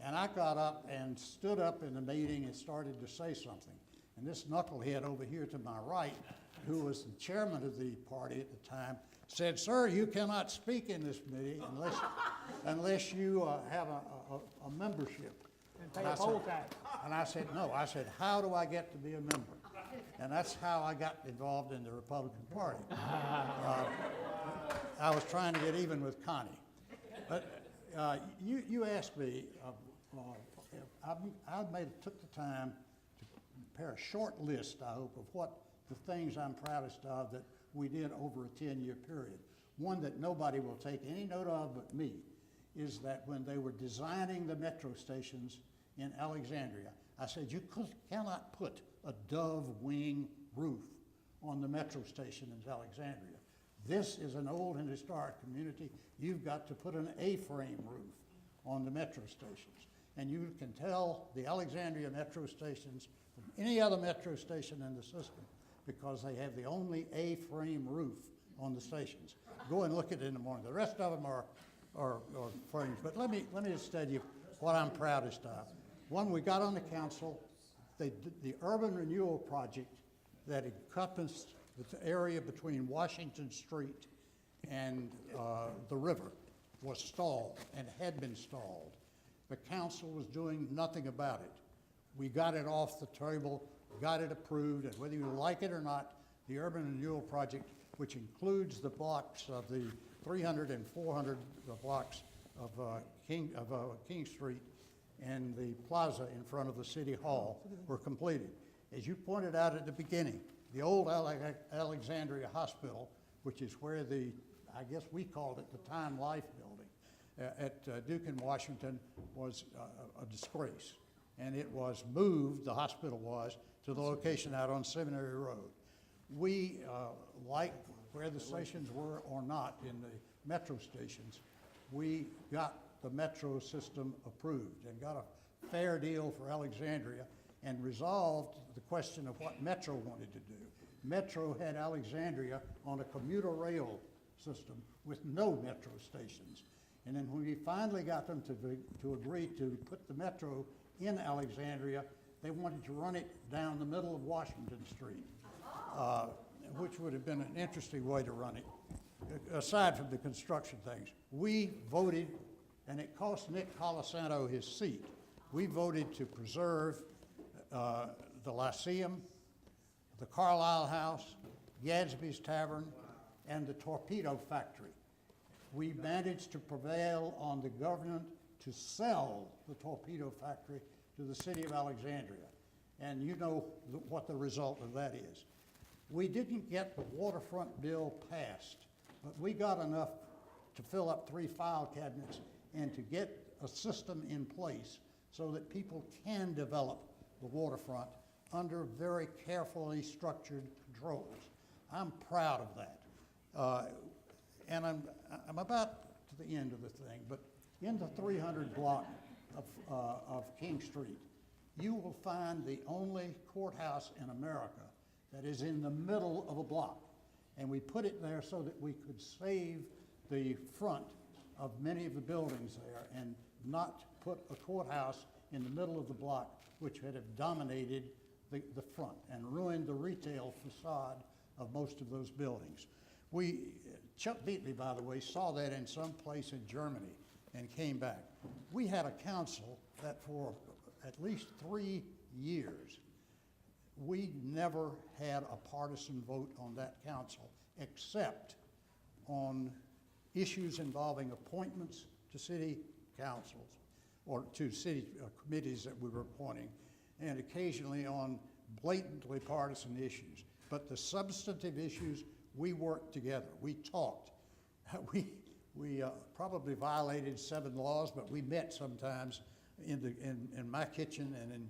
And I got up and stood up in the meeting and started to say something. And this knucklehead over here to my right, who was the chairman of the party at the time, said, sir, you cannot speak in this meeting unless you have a membership. And pay a poll tax. And I said, no. I said, how do I get to be a member? And that's how I got involved in the Republican Party. I was trying to get even with Connie. But you asked me, I took the time to prepare a short list, I hope, of what the things I'm proudest of that we did over a 10-year period. One that nobody will take any note of but me is that when they were designing the metro stations in Alexandria, I said, you cannot put a dove wing roof on the metro station in Alexandria. This is an old and historic community. You've got to put an A-frame roof on the metro stations. And you can tell the Alexandria metro stations from any other metro station in the system because they have the only A-frame roof on the stations. Go and look at it in the morning. The rest of them are frames. But let me just tell you what I'm proudest of. When we got on the council, the urban renewal project that encompassed the area between Washington Street and the river was stalled and had been stalled. The council was doing nothing about it. We got it off the table, got it approved, and whether you like it or not, the urban renewal project, which includes the blocks of the 300 and 400 blocks of King Street and the plaza in front of the city hall, were completed. As you pointed out at the beginning, the old Alexandria Hospital, which is where I guess we called it the Time Life building at Duke and Washington, was a disgrace. And it was moved, the hospital was, to the location out on Seminary Road. We, like where the stations were or not in the metro stations, we got the metro system approved and got a fair deal for Alexandria and resolved the question of what Metro wanted to do. Metro had Alexandria on a commuter rail system with no metro stations. And then when we finally got them to agree to put the metro in Alexandria, they wanted to run it down the middle of Washington Street, which would have been an interesting way to run it, aside from the construction things. We voted, and it cost Nick Colasanto his seat. We voted to preserve the Lyceum, the Carlyle House, Gadsby's Tavern, and the Torpedo Factory. We managed to prevail on the government to sell the Torpedo Factory to the city of Alexandria. And you know what the result of that is. We didn't get the waterfront bill passed, but we got enough to fill up 3 file cabinets and to get a system in place so that people can develop the waterfront under very carefully structured controls. I'm proud of that. And I'm about to the end of the thing, but in the 300 block of King Street, you will find the only courthouse in America that is in the middle of a block. And we put it there so that we could save the front of many of the buildings there and not put a courthouse in the middle of the block, which would have dominated the front and ruined the retail facade of most of those buildings. Chuck Beatley, by the way, saw that in some place in Germany and came back. We had a council that for at least 3 years, we never had a partisan vote on that council except on issues involving appointments to city councils or to city committees that we were appointing, and occasionally on blatantly partisan issues. But the substantive issues, we worked together. We talked. We probably violated 7 laws, but we met sometimes in my kitchen and in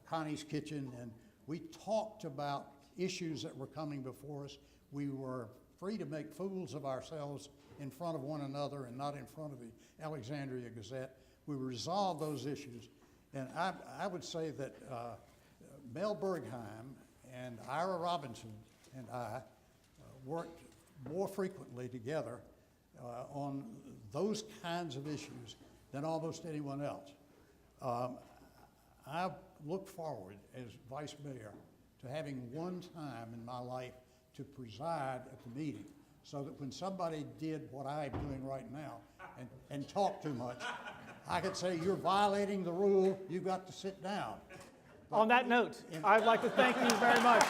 Connie's kitchen, and we talked about issues that were coming before us. We were free to make fools of ourselves in front of one another and not in front of the Alexandria Gazette. We resolved those issues, and I would say that Mel Bergheim and Ira Robinson and I worked more frequently together on those kinds of issues than almost anyone else. I look forward as vice mayor to having one time in my life to preside at the meeting so that when somebody did what I'm doing right now and talk too much, I could say, you're violating the rule, you've got to sit down. On that note, I'd like to thank you very much.